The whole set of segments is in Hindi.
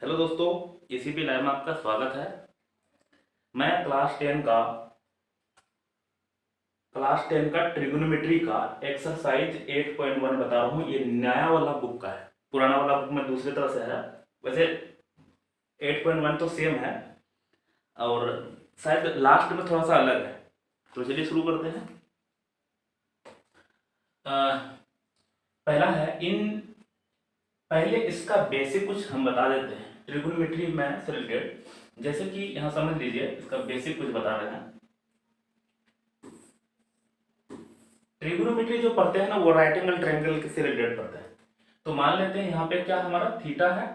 हेलो दोस्तों, एसीपी लाइव में आपका स्वागत है। मैं क्लास 10 का ट्रिगोनोमेट्री का एक्सरसाइज 8.1 बता रहा हूँ। ये नया वाला बुक का है, पुराना वाला बुक में दूसरी तरह से है। वैसे 8.1 तो सेम है और शायद लास्ट में थोड़ा सा अलग है। तो चलिए शुरू करते हैं। पहला है पहले इसका बेसिक कुछ हम बता देते हैं ट्रिगोनोमेट्री में से रिलेटेड। जैसे कि यहाँ समझ लीजिए, इसका बेसिक कुछ बता रहे हैं। ट्रिगोनोमेट्री जो पढ़ते हैं ना, वो राइट एंगल ट्रायंगल से रिलेटेड पढ़ते हैं। तो मान लेते हैं यहाँ पे क्या हमारा थीटा है,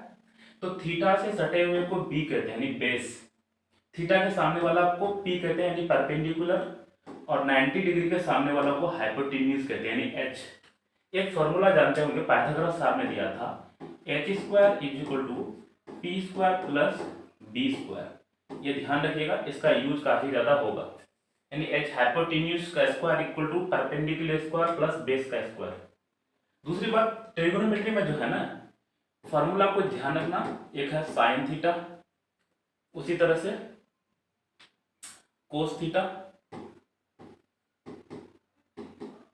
तो थीटा से सटे हुए को बी कहते हैं यानी बेस। थीटा के सामने वाला को पी कहते हैं यानी परपेंडिकुलर, और 90 डिग्री के सामने वाला को हाइपोटेन्यूज कहते हैं यानी एच। एक फॉर्मूला जानते होंगे, पाइथागोरस साहब ने दिया था, h² = p² प्लस b²। ये ध्यान रखिएगा, इसका यूज काफी ज्यादा होगा। यानी h हाइपोटेन्यूज का square equal to perpendicular square plus base का स्क्वायर। दूसरी बात, ट्रिगोनोमेट्री में जो है ना, फॉर्मूला को ध्यान रखना। एक है साइन थीटा, उसी तरह से कोस थीटा,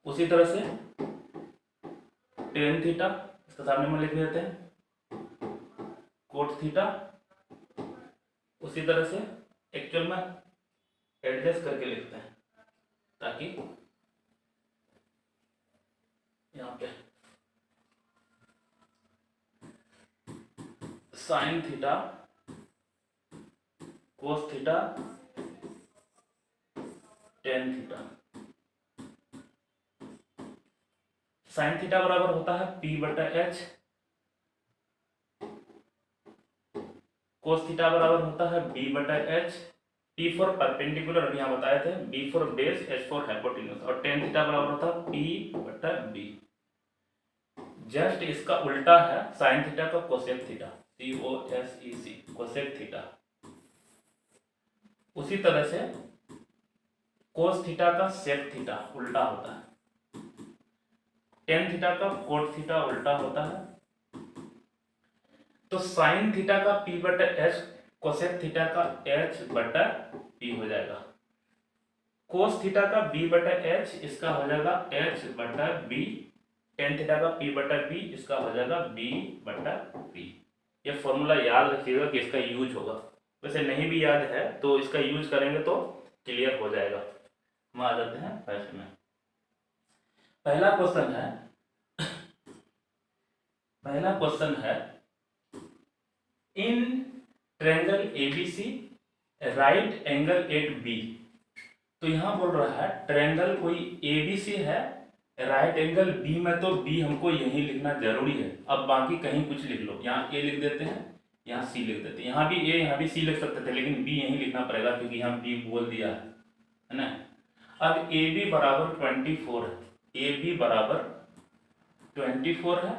उसी तरह से टेन थीटा, इसके सामने में लिख देते हैं कोट थीटा, उसी तरह से एक्चुअल में एडजस्ट करके लिखते हैं ताकि यहाँ पे sine theta, cos theta, tan theta. Sine theta बराबर होता है p/h, कोस थीटा बराबर होता है b/h। p फॉर परपेंडिकुलर अभी यहाँ बताए थे, b for base, h for hypotenuse, और टेन थीटा बराबर होता है p/b। जस्ट इसका उल्टा है साइन थीटा का cosec theta, COSEC, cosec theta. उसी तरह से कोस थीटा का सेक थीटा उल्टा होता है, टेन थीटा का कोट थीटा उल्टा होता है। तो साइन थीटा का p/h, कोसेक थीटा का h/p हो जाएगा। कोस थीटा का b/h, इसका हो जाएगा h/b। टेन थीटा का p/b, इसका हो जाएगा b/p। ये फॉर्मूला याद रखिएगा कि इसका यूज होगा। वैसे नहीं भी याद है तो इसका यूज करेंगे तो क्लियर हो जाएगा। हम आ जाते हैं फर्स्ट में। पहला क्वेश्चन है in triangle ABC right angle at B। तो यहां बोल रहा है ट्रायंगल कोई ABC है, राइट एंगल B में, तो B हमको यहीं लिखना जरूरी है। अब बाकी कहीं कुछ लिख लो, यहाँ A लिख देते हैं, यहाँ C लिख देते हैं। यहाँ भी A यहाँ भी C लिख सकते थे, लेकिन B यहीं लिखना पड़ेगा क्योंकि यहाँ B बोल दिया है ना। अब AB बराबर 24 है, AB बराबर 24 है,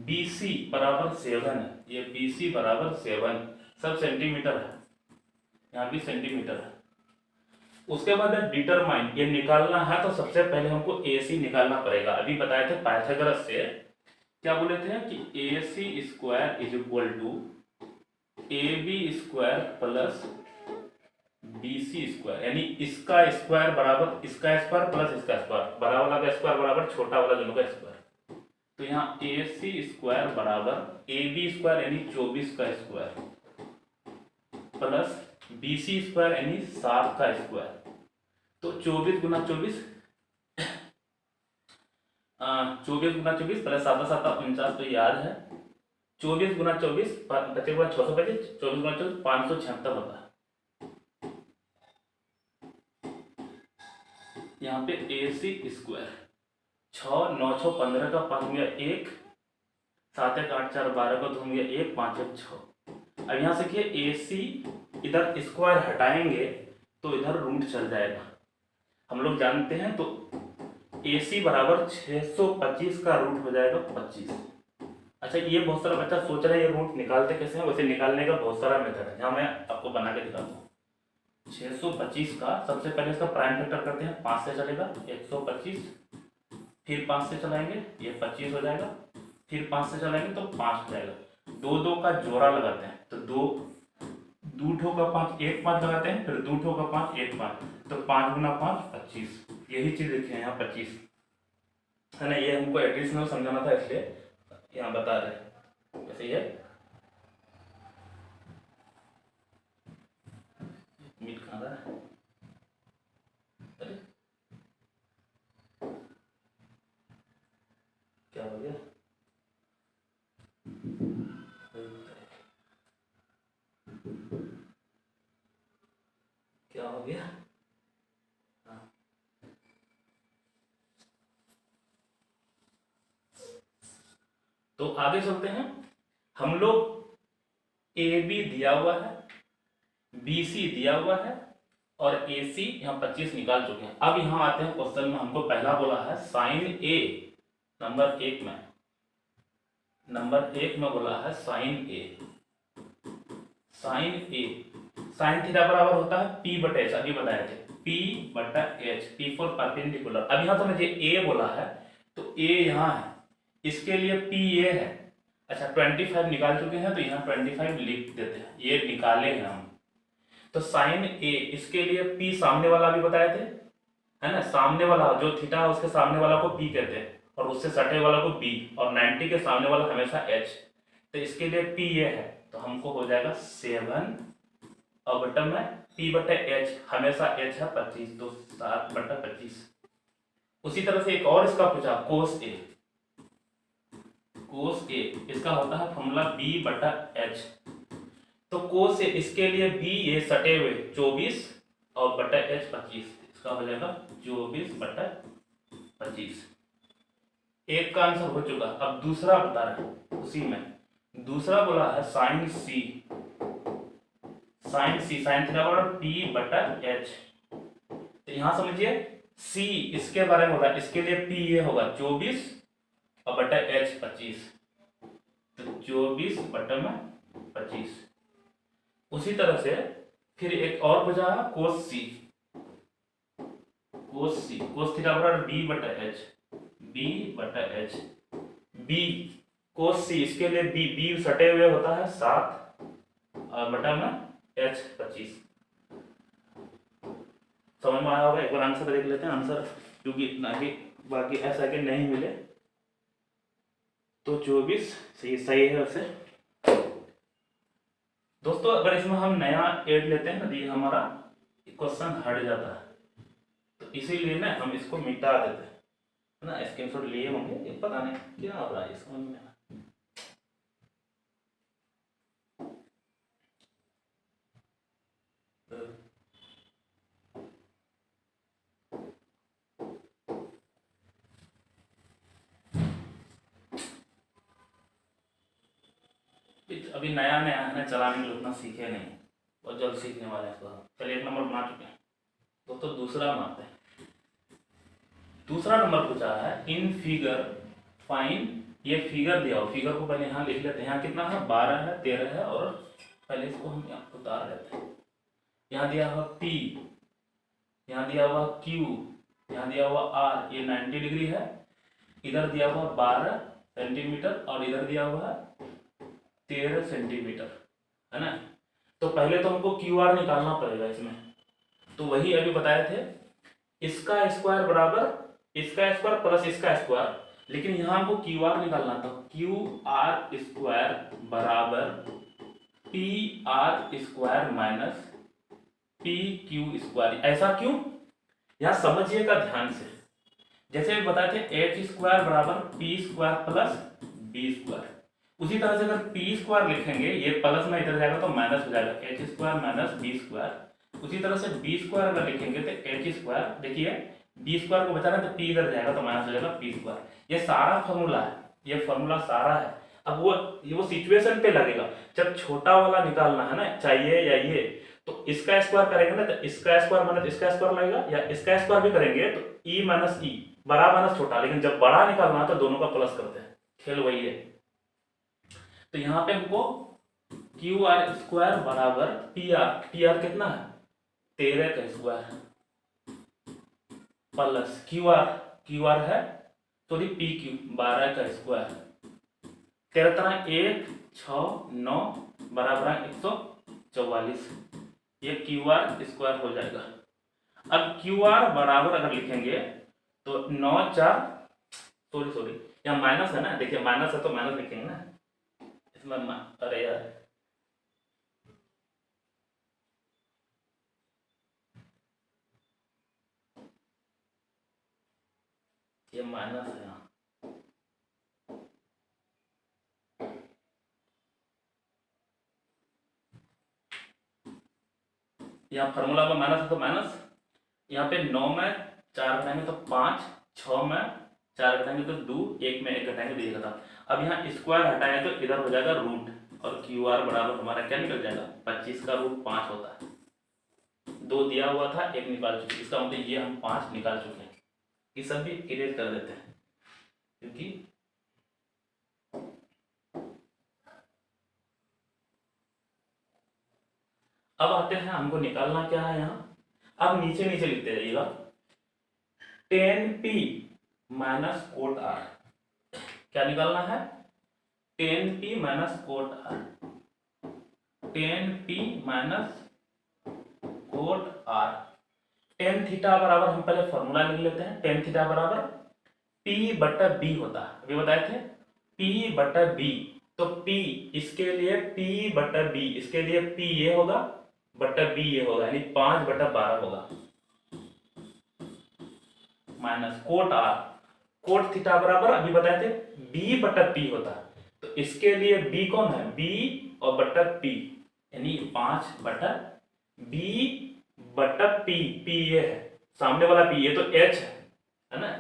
BC बराबर 7 है, ये BC बराबर 7, सब सेंटीमीटर है, यहाँ भी सेंटीमीटर है। उसके बाद डिटरमाइन, ये निकालना है तो सबसे पहले हमको AC निकालना पड़ेगा। अभी बताए थे पाइथागोरस से, क्या बोले थे कि AC² = AB² प्लस BC², यानी इसका स्क्वायर बराबर इसका स्क्वायर प्लस इसका स्क्वायर, बड़ा वाला का स्क्वायर बराबर छोटा वाला दोनों का स्क्वायर। तो यहाँ AC² बराबर AB² यानी 24 का स्क्वायर प्लस BC² यानी 7 का स्क्वायर। तो 24 गुना 24 प्लस 7 7 49, तो याद है 24 गुना 24 बचे गुना 625, 24 गुना 24 576 होता है। यहाँ पे AC², 6 9 6 15 का 5 हो गया 1, 7 1 8 4 12 का 2 हो गया 1, 5 1 6। अब यहाँ से देखिए AC, इधर स्क्वायर हटाएंगे तो इधर रूट चल जाएगा, हम लोग जानते हैं। तो AC बराबर 625 का रूट हो जाएगा 25। अच्छा, ये बहुत सारा बच्चा सोच रहा है ये रूट निकालते कैसे हैं। वैसे निकालने का बहुत सारा मेथड है, यहाँ मैं आपको बना के दिखाता हूँ। 625 का सबसे पहले इसका प्राइम फैक्टर करते हैं, 5 से चलेगा 125, फिर 5 से चलाएंगे ये 25 हो जाएगा, फिर 5 से चलाएंगे तो 5 हो जाएगा। दो दो का जोड़ा लगाते हैं, तो दो दो ठो का 5 एक 5 लगाते हैं, फिर दो ठो का 5 एक 5, तो 5 गुना 5 25। यही चीज लिखे हैं यहाँ 25 है ना। ये हमको एडिशनल समझाना था इसलिए यहाँ बता रहे हैं। जैसे ये मीट कहाँ रहा है, अरे क्या हो गया, क्या हो गया, हाँ। तो आगे चलते हैं। हम लोग ए बी दिया हुआ है, बी सी दिया हुआ है और ए सी यहाँ 25 निकाल चुके हैं। अब यहाँ आते हैं क्वेश्चन में, हमको पहला बोला है साइन ए, नंबर एक में बोला है साइन ए। साइन थीटा बराबर होता है पी बटा एच, अभी बताए थे पी बटा एच, पी फॉर परपेंडिकुलर। अब यहाँ समझिए ए बोला है तो ए यहाँ है, इसके लिए पी ए है। अच्छा 25 निकाल चुके हैं तो यहाँ 25 लिख देते हैं, ये निकाले हैं हम। तो साइन ए, इसके लिए पी सामने वाला भी बताए थे है ना, सामने वाला जो थीटा है उसके सामने वाला को पी कहते हैं और उससे सटे वाला को बी, और 90 के सामने वाला हमेशा एच। तो इसके लिए पी ए है तो हमको हो जाएगा 7 और बटन में पी बटा एच, हमेशा एच है 25, तो 7 बटा 25। उसी तरह से एक और इसका पूछा कोस ए, इसका होता है फॉर्मूला बी बटा एच। तो कोस ए, इसके लिए बी ये सटे हुए 24 और बटा एच 25, इसका हो जाएगा 24 बटा 25। एक का आंसर हो चुका। अब दूसरा बता रहे हैं उसी में, दूसरा बोला है साइन सी, साइन थीटा बराबर पी बटा एच। तो यहां समझिए सी इसके बारे में होगा, इसके लिए पी ये होगा 24 और बटा एच 25, तो 24 बटा में 25। उसी तरह से फिर एक और बचा है कोस थीटा बराबर बी बटा एच, बी कोस सी, इसके लिए बी सटे हुए होता है 7 और बटा में एच 25। समझ में आया होगा। एक बार आंसर देख लेते हैं, आंसर क्योंकि इतना ही बाकी ऐसा कि नहीं मिले तो 24 सही है वैसे। दोस्तों अगर इसमें हम नया ऐड लेते हैं ना तो ये हमारा क्वेश्चन हट जाता है, तो इसीलिए ना हम इसको मिटा देते हैं ना। स्क्रीनशॉट लिए होंगे, ये पता नहीं क्या हो रहा है इसमें में। अभी नया है ना, चलाने में उतना सीखे नहीं, बहुत जल्द सीखने वाले हैं। तो चलिए 1 नंबर बना चुके हैं दोस्तों। दूसरा बनाते हैं। दूसरा नंबर पूछा है इन फिगर फाइन, ये फिगर दिया हो, फिगर को पहले यहाँ लिख लेते हैं। यहाँ कितना है 12 है 13 है, और पहले इसको हम यहाँ उतार लेते हैं। यहाँ दिया हुआ P, यहाँ दिया हुआ Q, यहाँ दिया हुआ R, ये 90 डिग्री है। इधर दिया हुआ 12 सेंटीमीटर और इधर दिया हुआ 13 सेंटीमीटर है ना। तो पहले तो हमको QR निकालना पड़ेगा इसमें, तो वही अभी बताए थे, इसका स्क्वायर बराबर इसका स्क्वायर प्लस इसका स्क्वायर, लेकिन यहाँ हमको QR निकालना था। QR स्क्वायर बराबर PR square minus PQ square. ऐसा क्यों, यहाँ समझिएगा ध्यान से। जैसे बताए थे H स्क्वायर बराबर P square plus B square, उसी तरह से अगर P स्क्वायर लिखेंगे, ये प्लस में इधर जाएगा तो माइनस हो जाएगा, H square minus B square. उसी तरह से B स्क्वायर अगर लिखेंगे तो H स्क्वायर, देखिए B स्क्वायर को बचाना तो P इधर जाएगा तो माइनस हो जाएगा P स्क्वायर। ये सारा फॉर्मूला है, ये फॉर्मूला सारा है। अब वो सिचुएशन पे लगेगा, जब छोटा वाला निकालना है ना, चाहिए या ये, तो इसका स्क्वायर करेंगे ना तो इसका स्क्वायर माइनस इसका स्क्वायर लगेगा, या इसका स्क्वायर भी करेंगे तो E माइनस E, बड़ा माइनस छोटा। लेकिन जब बड़ा निकालना है तो दोनों का प्लस करते हैं, खेल वही है। तो यहाँ पे हमको QR स्क्वायर बराबर PR कितना है 13 का स्क्वायर प्लस QR है सॉरी PQ 12 का स्क्वायर, 13 1 6 9 बराबर 144, ये क्यू आर स्क्वायर हो जाएगा। अब क्यू आर बराबर अगर लिखेंगे तो 9 4, सॉरी यहाँ माइनस है ना, देखिए माइनस है तो माइनस लिखेंगे ना इसमें, अरे यार ये माइनस है यहाँ, यहाँ फार्मूला में माइनस है तो माइनस, यहाँ पे 9 में 4 घटाएंगे तो 5, 6 में 4 घटाएंगे तो 2, 1 में 1 घटाएंगे तो 1 घटा। अब यहाँ स्क्वायर हटाएं तो इधर हो जाएगा रूट, और क्यू आर बराबर हमारा क्या निकल जाएगा, 25 का रूट 5 होता है। 2 दिया हुआ था, 1 निकाल चुके, इसका मतलब ये हम 5 निकाल चुके हैं। ये सब भी इरेज कर देते हैं क्योंकि अब आते हैं हमको निकालना क्या है यहाँ। अब नीचे नीचे लिखते जाइएगा, 10p माइनस कोट आर, क्या निकालना है, 10p minus cot r, 10p minus cot r. Tan theta बराबर हम पहले फॉर्मूला लिख लेते हैं, टेन थीटा बराबर p बटा b होता है, अभी बताए थे p बटा b, तो p इसके लिए p बटा b, इसके लिए p ये होगा बटा b ये होगा, यानी 5 बटा 12 होगा, minus cot r, cot theta बराबर अभी बताए थे b बटा p होता है, तो इसके लिए b कौन है, b और बटा p, यानी 5 बटा b बटा p, p ये है सामने वाला p, ये तो h है ना,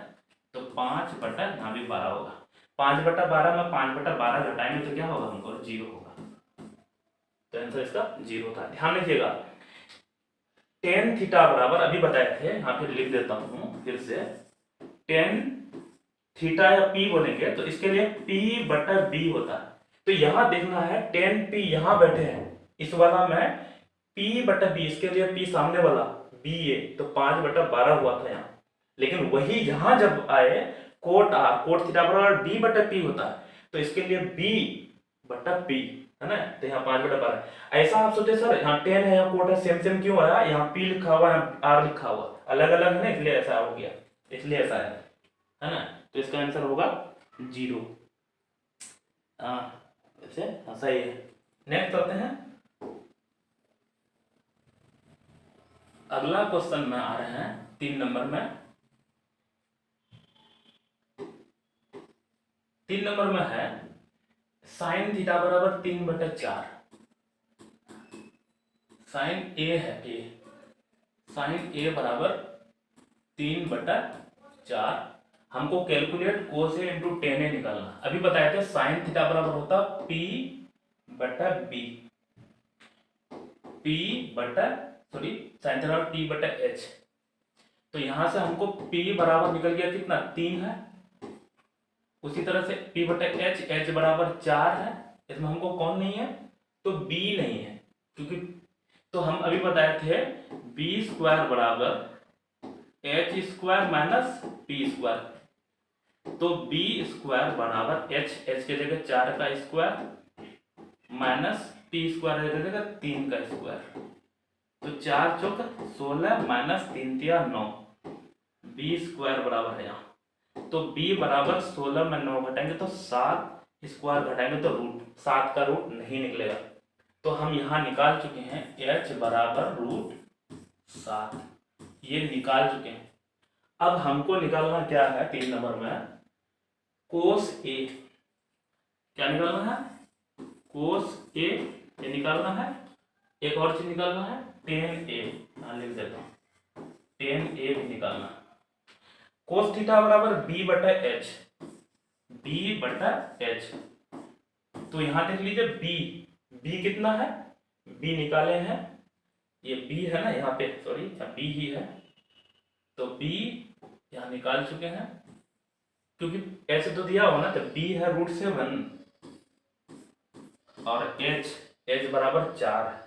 तो 5 बटा यहाँ भी 12 होगा, 5 बटा 12 में 5 बटा 12 घटाएंगे तो क्या होगा हमको, 0 होगा, तो आंसर इसका 0 था। ध्यान रखिएगा, टेन थीटा बराबर अभी बताए थे, यहाँ फिर लिख देता हूँ फिर से, टेन थीटा या p बोलेंगे तो इसके लिए p बटा b होता है, तो यहाँ देखना है टेन p यहाँ बैठे हैं, इस वाला में p बटा b, इसके लिए p सामने वाला b ये, तो 5 बटा 12 हुआ था यहाँ, लेकिन वही यहाँ जब आए कोट आर, कोट थीटा बराबर b बटा p होता है, तो इसके लिए b बटा p है ना, तो यहाँ 5 बटा 12। ऐसा आप सोचे सर यहाँ 10 है, यहाँ कोट है, सेम सेम क्यों आया, यहाँ p लिखा हुआ है, r लिखा हुआ, अलग अलग है ना, इसलिए ऐसा हो गया, इसलिए ऐसा है ना, तो इसका आंसर होगा 0। ऐसे सही है। नेक्स्ट आते हैं, अगला क्वेश्चन में आ रहे हैं 3 नंबर में, 3 नंबर में है साइन थीटा बराबर 3 बटा 4, साइन ए है, ए साइन ए बराबर 3 बटा 4, हमको कैलकुलेट कोस ए इंटू टेन ए निकालना। अभी बताए थे साइन थीटा बराबर होता p बटा b, p बटा सॉरी साइन थीटा t बटा h, तो यहां से हमको p बराबर निकल गया कितना, 3 है, उसी तरह से p बटा h, h बराबर 4 है, इसमें हमको कौन नहीं है, तो b नहीं है, क्योंकि तो हम अभी बताए थे b स्क्वायर बराबर h square minus p square, तो b स्क्वायर बराबर h, h के जगह 4 का स्क्वायर माइनस p स्क्वायर के जगह 3 का स्क्वायर, तो 4 चौक 16 माइनस 3 तिया 9, b स्क्वायर बराबर है यहाँ, तो b बराबर 16 में 9 घटाएंगे तो 7, स्क्वायर घटाएंगे तो रूट, 7 का रूट नहीं निकलेगा, तो हम यहाँ निकाल चुके हैं h बराबर रूट 7, ये निकाल चुके हैं। अब हमको निकालना क्या है 3 नंबर में, कोस ए, क्या निकालना है, कोस ए, ये निकालना है, एक और चीज निकालना है टेन ए, लिख देता हूँ, टेन ए भी निकालना। कोस थीटा बराबर b बटा h, b बटा h, तो यहां देख लीजिए b कितना है, b निकाले हैं, ये b है ना यहाँ पे, सॉरी b ही है, तो b यहाँ निकाल चुके हैं, क्योंकि h तो दिया हुआ ना, तो b है √7 और h बराबर 4 है,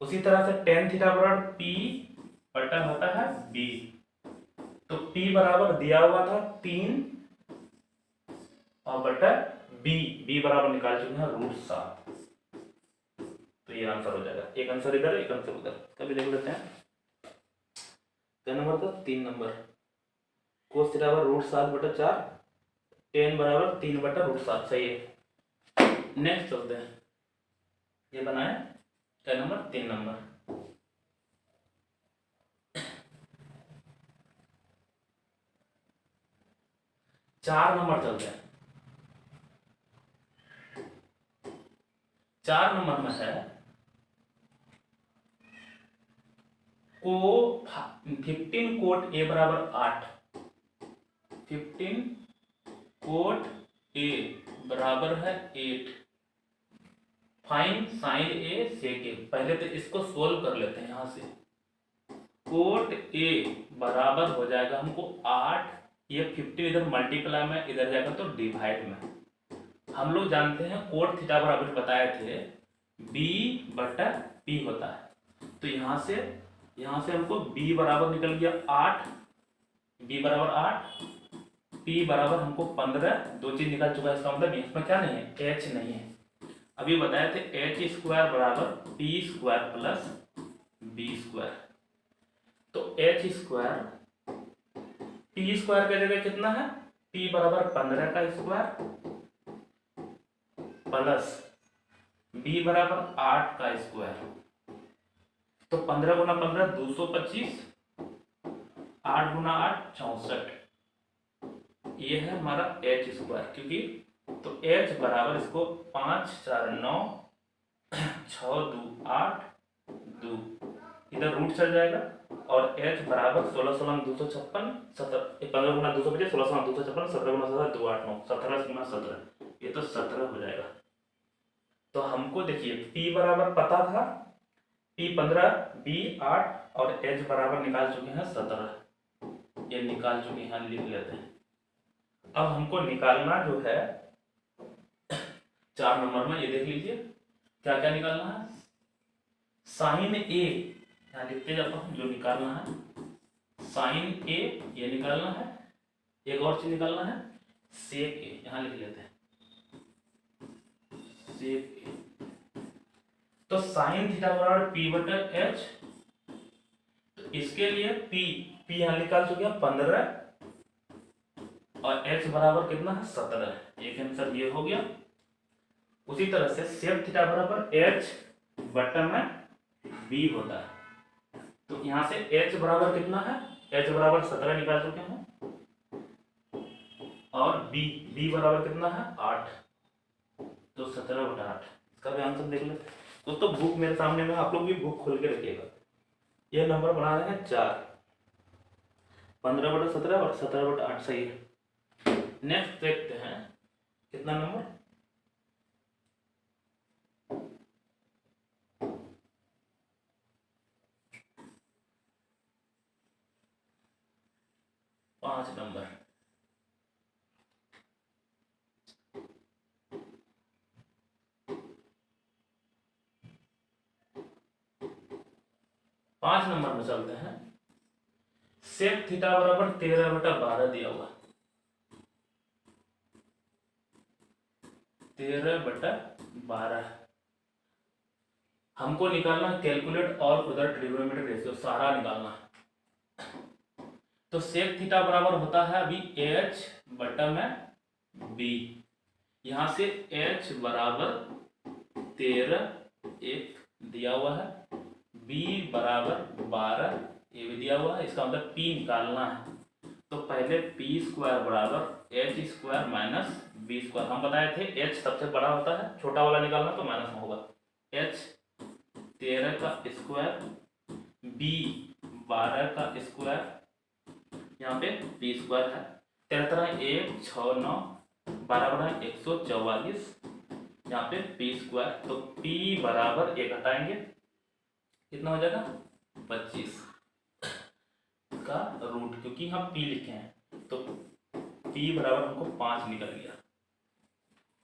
उसी तरह से टेन थीटा बराबर p बटा होता है b, तो p बराबर दिया हुआ था 3 और बटा बी बराबर निकाल चुके हैं √7। तो ये आंसर हो जाएगा। एक आंसर इधर, एक आंसर उधर, कभी देख लेते हैं। क्या नंबर था? 3 नंबर। cos थीटा बराबर √7/4, tan बराबर 3/√7। सही है। नेक्स्ट चलते हैं। ये बनाए क्या नंबर? 3 नंबर। चार नंबर चलते हैं। 4 नंबर में है को 15 कोट ए बराबर 8, 15 कोट ए बराबर है 8, फाइन साइन ए सेक ए। पहले तो इसको सोल्व कर लेते हैं। यहां से कोट ए बराबर हो जाएगा हमको 8, ये 15 इधर मल्टीप्लाई में, इधर जाएगा तो डिवाइड में। हम लोग जानते हैं कोट थीटा बराबर बताए थे b/p होता है। तो यहां से हमको b बराबर निकल गया 8, b बराबर 8, p बराबर हमको 15, दो चीज निकल चुका है। इसका मतलब इसमें क्या नहीं है? h नहीं है। अभी बताए थे h² बराबर p² प्लस b²। तो h² p² की जगह कितना है? p बराबर 15 का स्क्वायर प्लस b बराबर 8 का स्क्वायर। तो 15 गुना 15 225, 8 गुना 8 64। ये है हमारा h², क्योंकि तो h बराबर इसको 5 4 9 6 2 8 2, इधर रूट चल जाएगा। और h बराबर 16 16 256, 15 गुना 225, 16 गुना 256, 17 गुना 17 2 8 9, 17 गुना 17, ये तो 17 हो जाएगा। तो हमको देखिए p बराबर पता था, p 15, b 8 और h बराबर निकाल चुके हैं 17। ये निकाल चुके हैं, लिख लेते हैं। अब हमको निकालना जो है 4 नंबर में, ये देख लीजिए क्या क्या निकालना है। साइन ए, यहाँ लिखते जाता हूँ जो निकालना है। साइन ए ये निकालना है। एक और चीज निकालना है सेक ए, यहाँ लिख लेते हैं सेक ए। तो साइन थीटा बराबर p/h। तो इसके लिए p यहाँ निकाल चुके हैं 15 और h बराबर कितना है? 17। एक आंसर ये हो गया। उसी तरह से सेक थीटा बराबर h/b होता है। तो यहाँ से h बराबर कितना है? h बराबर 17 निकाल चुके हैं और b बराबर कितना है? 8। तो 17/8। इसका भी आंसर देख लेते हैं दोस्तों। बुक मेरे सामने में, आप लोग भी बुक खोल के रखिएगा। ये नंबर बना रहे हैं 4, 15/17 और 17/8। सही है। नेक्स्ट देखते हैं कितना नंबर? 5 नंबर। पांच नंबर में चलते हैं। सेक थीटा बराबर 13/12 दिया हुआ, 13/12। हमको निकालना कैलकुलेट और उधर ट्रिग्नोमेट्रिक रेशियो सारा निकालना है। तो सेक थीटा बराबर होता है अभी h/b। यहां से h बराबर 13 एक दिया हुआ है, b बराबर 12 ये भी दिया हुआ है। इसका मतलब p निकालना है। तो पहले p² बराबर h² माइनस b²। हम बताए थे h सबसे बड़ा होता है, छोटा वाला निकालना तो माइनस में होगा। h 13 का स्क्वायर, b 12 का स्क्वायर, यहाँ पे p² है। 13 1 6 9 12 144, यहाँ पे p²। तो p बराबर एक हटाएंगे, कितना हो जाएगा? 25 का रूट, क्योंकि हम p लिखे हैं तो p बराबर हमको 5 निकल गया।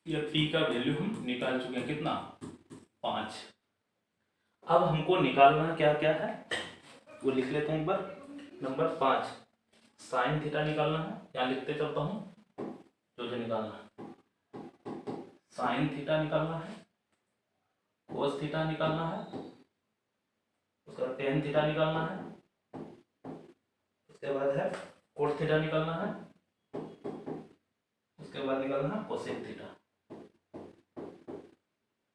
ये p का वैल्यू हम निकाल चुके हैं, कितना? 5। अब हमको निकालना क्या क्या है वो लिख लेते हैं एक बार। नंबर 5 साइन थीटा निकालना है, यहाँ लिखते चलता हूँ जो निकालना है। साइन थीटा निकालना है, कोस थीटा निकालना है, उसके बाद टेन थीटा निकालना है, उसके बाद है कोट थीटा निकालना है, उसके बाद निकालना है कोसेक थीटा।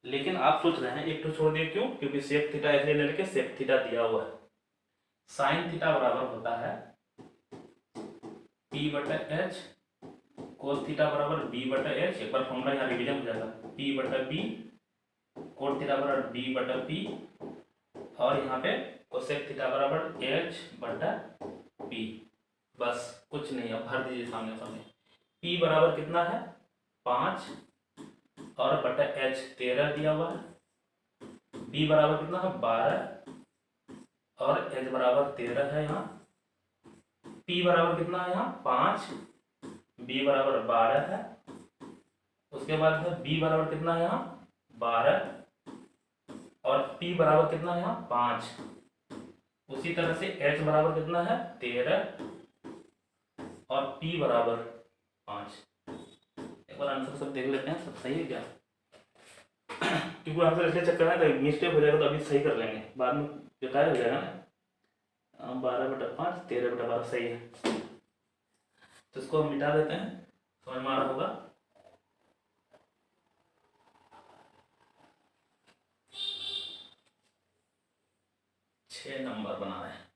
लेकिन आप सोच रहे हैं एक तो छोड़ दिए, क्यों? क्योंकि सेक थीटा इसलिए ले लेके सेक थीटा दिया हुआ है। साइन थीटा बराबर होता है P बटा एच, कोस थीटा बराबर B बटा एच, एक बार फॉर्मूला यहाँ रिवीजन हो जाएगा, P बटा B, कोट थीटा बराबर B बटा P, और यहाँ पे कोसेक थीटा बराबर H बटा P। बस कुछ नहीं, अब भर दीजिए सामने सामने। P बराबर कितना है 5 और बटा H 13 दिया हुआ है, B बराबर कितना है 12 और H बराबर 13 है यहाँ। P बराबर कितना है यहाँ 5, B बराबर 12 है, उसके बाद है B बराबर कितना है यहाँ 12 और P बराबर कितना है यहाँ 5। उसी तरह से H बराबर कितना है 13 और P बराबर 5। एक बार आंसर सब देख लेते हैं, सब सही है क्या? क्योंकि आंसर इसलिए चेक करना है तो मिस्टेक हो जाएगा तो अभी सही कर लेंगे, बाद में बेकार हो जाएगा ना। 12 बटा 5 13 बटा 12 सही है, तो इसको हम मिटा देते हैं, समझ में आ रहा होगा। छह नंबर बना रहे हैं।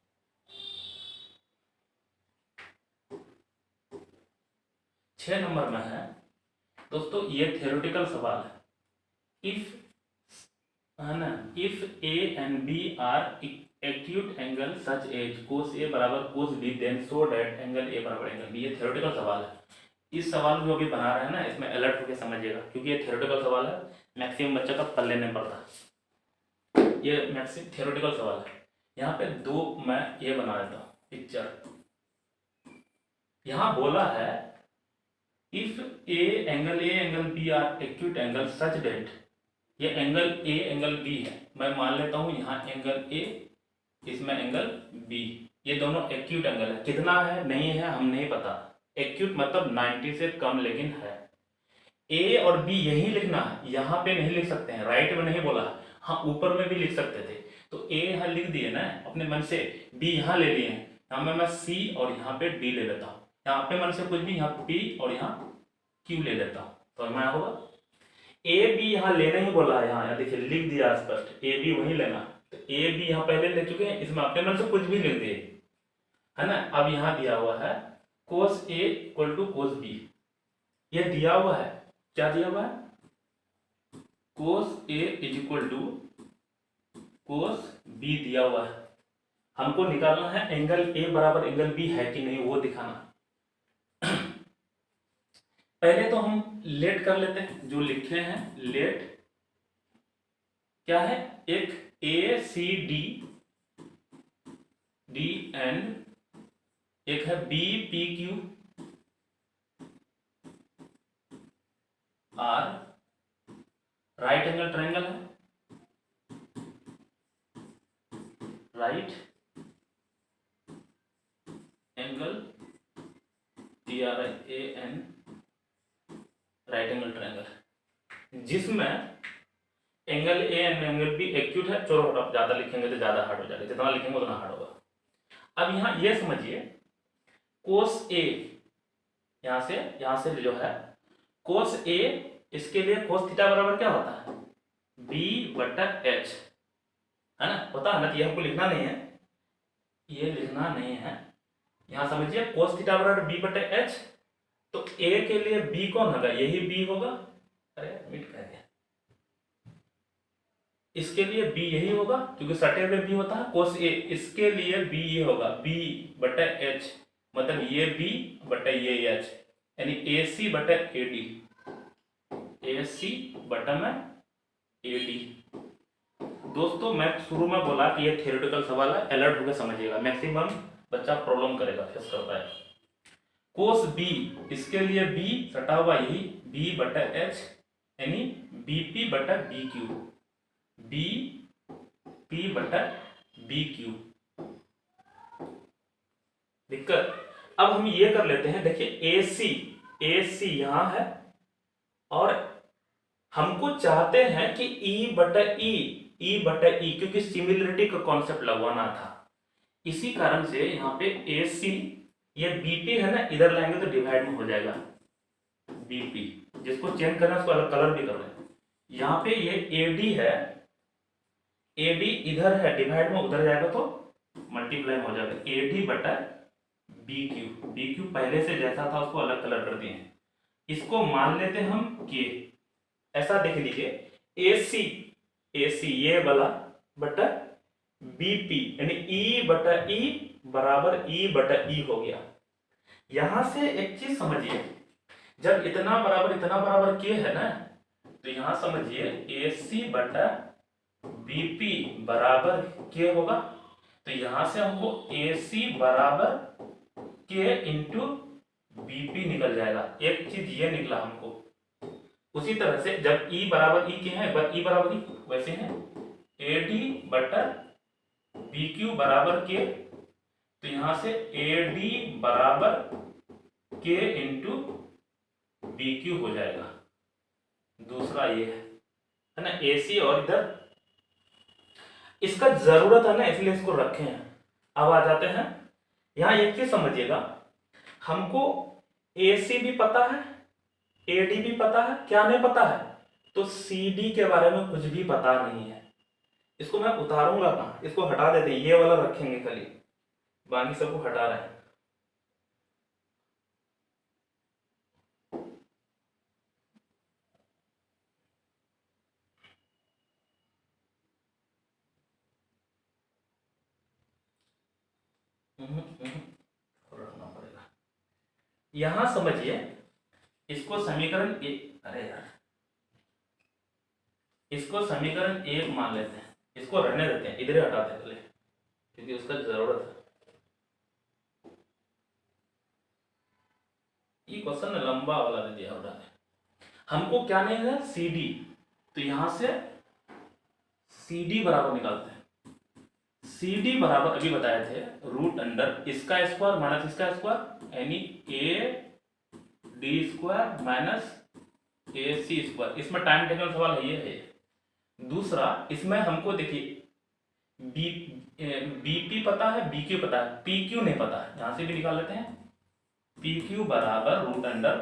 6 नंबर में है दोस्तों, ये थ्योरेटिकल सवाल है। इफ है ना, if A and B are acute angle such as cos A बराबर cos B then so that angle A बराबर एंगल बी। ये थ्योरेटिकल सवाल है। इस सवाल को जो अभी बना रहे हैं ना, इसमें अलर्ट होकर समझिएगा, क्योंकि ये थ्योरेटिकल सवाल है, मैक्सिमम बच्चा का पल्ले नहीं पड़ता। ये मैक्सिमम थ्योरेटिकल सवाल है। यहाँ पे दो मैं ये बना देता हूँ पिक्चर। यहाँ बोला है if A angle B are acute angle such that, ये एंगल ए एंगल बी है, मैं मान लेता हूं यहाँ एंगल ए, इसमें एंगल बी, ये दोनों एक्यूट एंगल है। कितना है नहीं है हम नहीं पता, एक्यूट मतलब 90 से कम लेकिन है। ए और बी यही लिखना है, यहाँ पे नहीं लिख सकते हैं, राइट में नहीं बोला, हाँ ऊपर में भी लिख सकते थे। तो ए यहाँ लिख दिए ना अपने मन से, बी यहाँ ले लिए, यहाँ में मैं सी और यहाँ पे डी ले लेता हूँ, यहाँ अपने मन से कुछ भी, यहाँ पी और यहाँ क्यू ले लेता हूँ, तो मैं होगा ए बी यहाँ लेना ही बोला है। यहाँ देखिए लिख दिया स्पष्ट, ए बी वहीं लेना, तो ए बी यहाँ पहले ले चुके हैं, इसमें अपने मन से कुछ भी लिख दिए, है ना। अब यहाँ दिया हुआ है cos A equal to cos B, ये दिया हुआ है, क्या दिया हुआ है, cos A is equal to cos B दिया हुआ है। हमको निकालना है एंगल ए बराबर एंगल बी है कि नहीं, वो दिखाना। पहले तो हम लेट कर लेते हैं, जो लिखे हैं लेट क्या है, एक A C D D and एक है B P Q R, right angle triangle है, right angle T R A N, right angle triangle, जिसमें angle A and angle B acute है। चलो हटो, ज्यादा लिखेंगे तो ज्यादा हार्ड हो जाएगा, जितना लिखेंगे उतना हार्ड होगा। अब यहाँ ये समझिए कोस ए, यहाँ से जो है कोस ए, इसके लिए कोस थीटा बराबर क्या होता है बी बटा एच, है ना, होता है ना। तो ये हमको लिखना नहीं है, ये लिखना नहीं है। यहाँ समझिए कोस थीटा बराबर बी बटा एच, तो ए के लिए बी कौन होगा, यही बी होगा, अरे मिट कर दिया, इसके लिए बी यही होगा क्योंकि सटे हुए बी होता है कोस ए, इसके लिए बी ये होगा बी बटा एच, मतलब ये बी बटा ये एच, यानी ए सी बटा ए डी, ए सी बटा में ए डी। दोस्तों मैं शुरू में बोला कि ये थ्योरेटिकल सवाल है, अलर्ट होकर समझिएगा, मैक्सिमम बच्चा प्रॉब्लम करेगा, फेस करता है। कोस बी, इसके लिए बी सटा हुआ यही बी बटा एच, यानी बीपी बटा बी क्यू, बी पी बटा बी क्यू। दिक्कत, अब हम ये कर लेते हैं, देखिए ए सी यहां है और हमको चाहते हैं कि E बटा ई, क्योंकि सिमिलरिटी का कॉन्सेप्ट लगवाना था। इसी कारण से यहाँ पे AC, ये BP है ना, इधर लाएंगे तो डिवाइड में हो जाएगा BP, जिसको चेंज करना है उसको अलग कलर भी कर रहे हैं। यहाँ पे ये AD है, AD इधर है, डिवाइड में उधर जाएगा तो मल्टीप्लाई में हो जाएगा, AD बटा BQ पहले से जैसा था उसको अलग कलर कर दिए हैं। इसको मान लेते हैं हम K, ऐसा देख लीजिए AC ये वाला बटा BP, यानी E बटा E बराबर E बटा E हो गया। यहां से एक चीज समझिए, जब इतना बराबर K है ना, तो यहां समझिए AC बटा BP बराबर K होगा। तो यहां से हमको AC बराबर K इंटू BP निकल जाएगा। एक चीज ये निकला हमको। उसी तरह से जब E बराबर E के हैं, E बराबर E वैसे हैं AD बटा BQ बराबर K, तो यहां से AD बराबर K इंटू BQ हो जाएगा। दूसरा ये है ना AC, और इधर इसका जरूरत है ना इसलिए इसको रखे हैं। अब आ जाते हैं, यहां एक चीज समझिएगा, हमको AC भी पता है, AD भी पता है, क्या नहीं पता है, तो CD के बारे में कुछ भी पता नहीं है। इसको मैं उतारूंगा कहाँ, इसको हटा देते हैं, ये वाला रखेंगे खाली, बाकी सबको हटा रहे हैं। रखना पड़ेगा। यहां समझिए, इसको समीकरण इसको समीकरण 1 मान लेते हैं, इसको रहने देते हैं, इधर हटाते हैं पहले क्योंकि उसका जरूरत है। ये क्वेश्चन लंबा वाला दे दिया होता है। हमको क्या नहीं है CD, तो यहां से CD बराबर निकालते हैं। CD बराबर अभी बताए थे रूट अंडर इसका स्क्वायर माइनस इसका स्क्वायर, यानी AD square minus AC square. इसमें टाइम टेबल सवाल है ये है। दूसरा इसमें हमको देखिए BP पता है, BQ पता है, PQ नहीं पता है, यहां से भी निकाल लेते हैं। PQ बराबर root under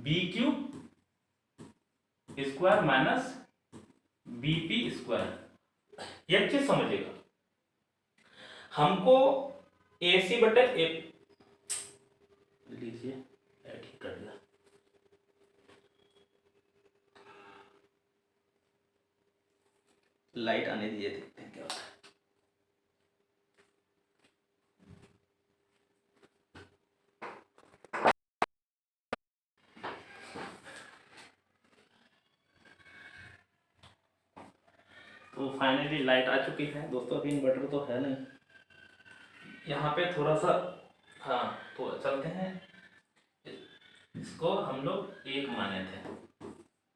BQ square minus BP square. एक चीज समझिएगा, हमको AC बटे लीजिए, ठीक कर दिया। लाइट आने दीजिए, देखते हैं क्या होता है। तो फाइनली लाइट आ चुकी है दोस्तों। अभी इन्वर्टर तो है नहीं, यहाँ पे थोड़ा सा हाँ तो चलते हैं। इसको हम लोग 1 माने थे,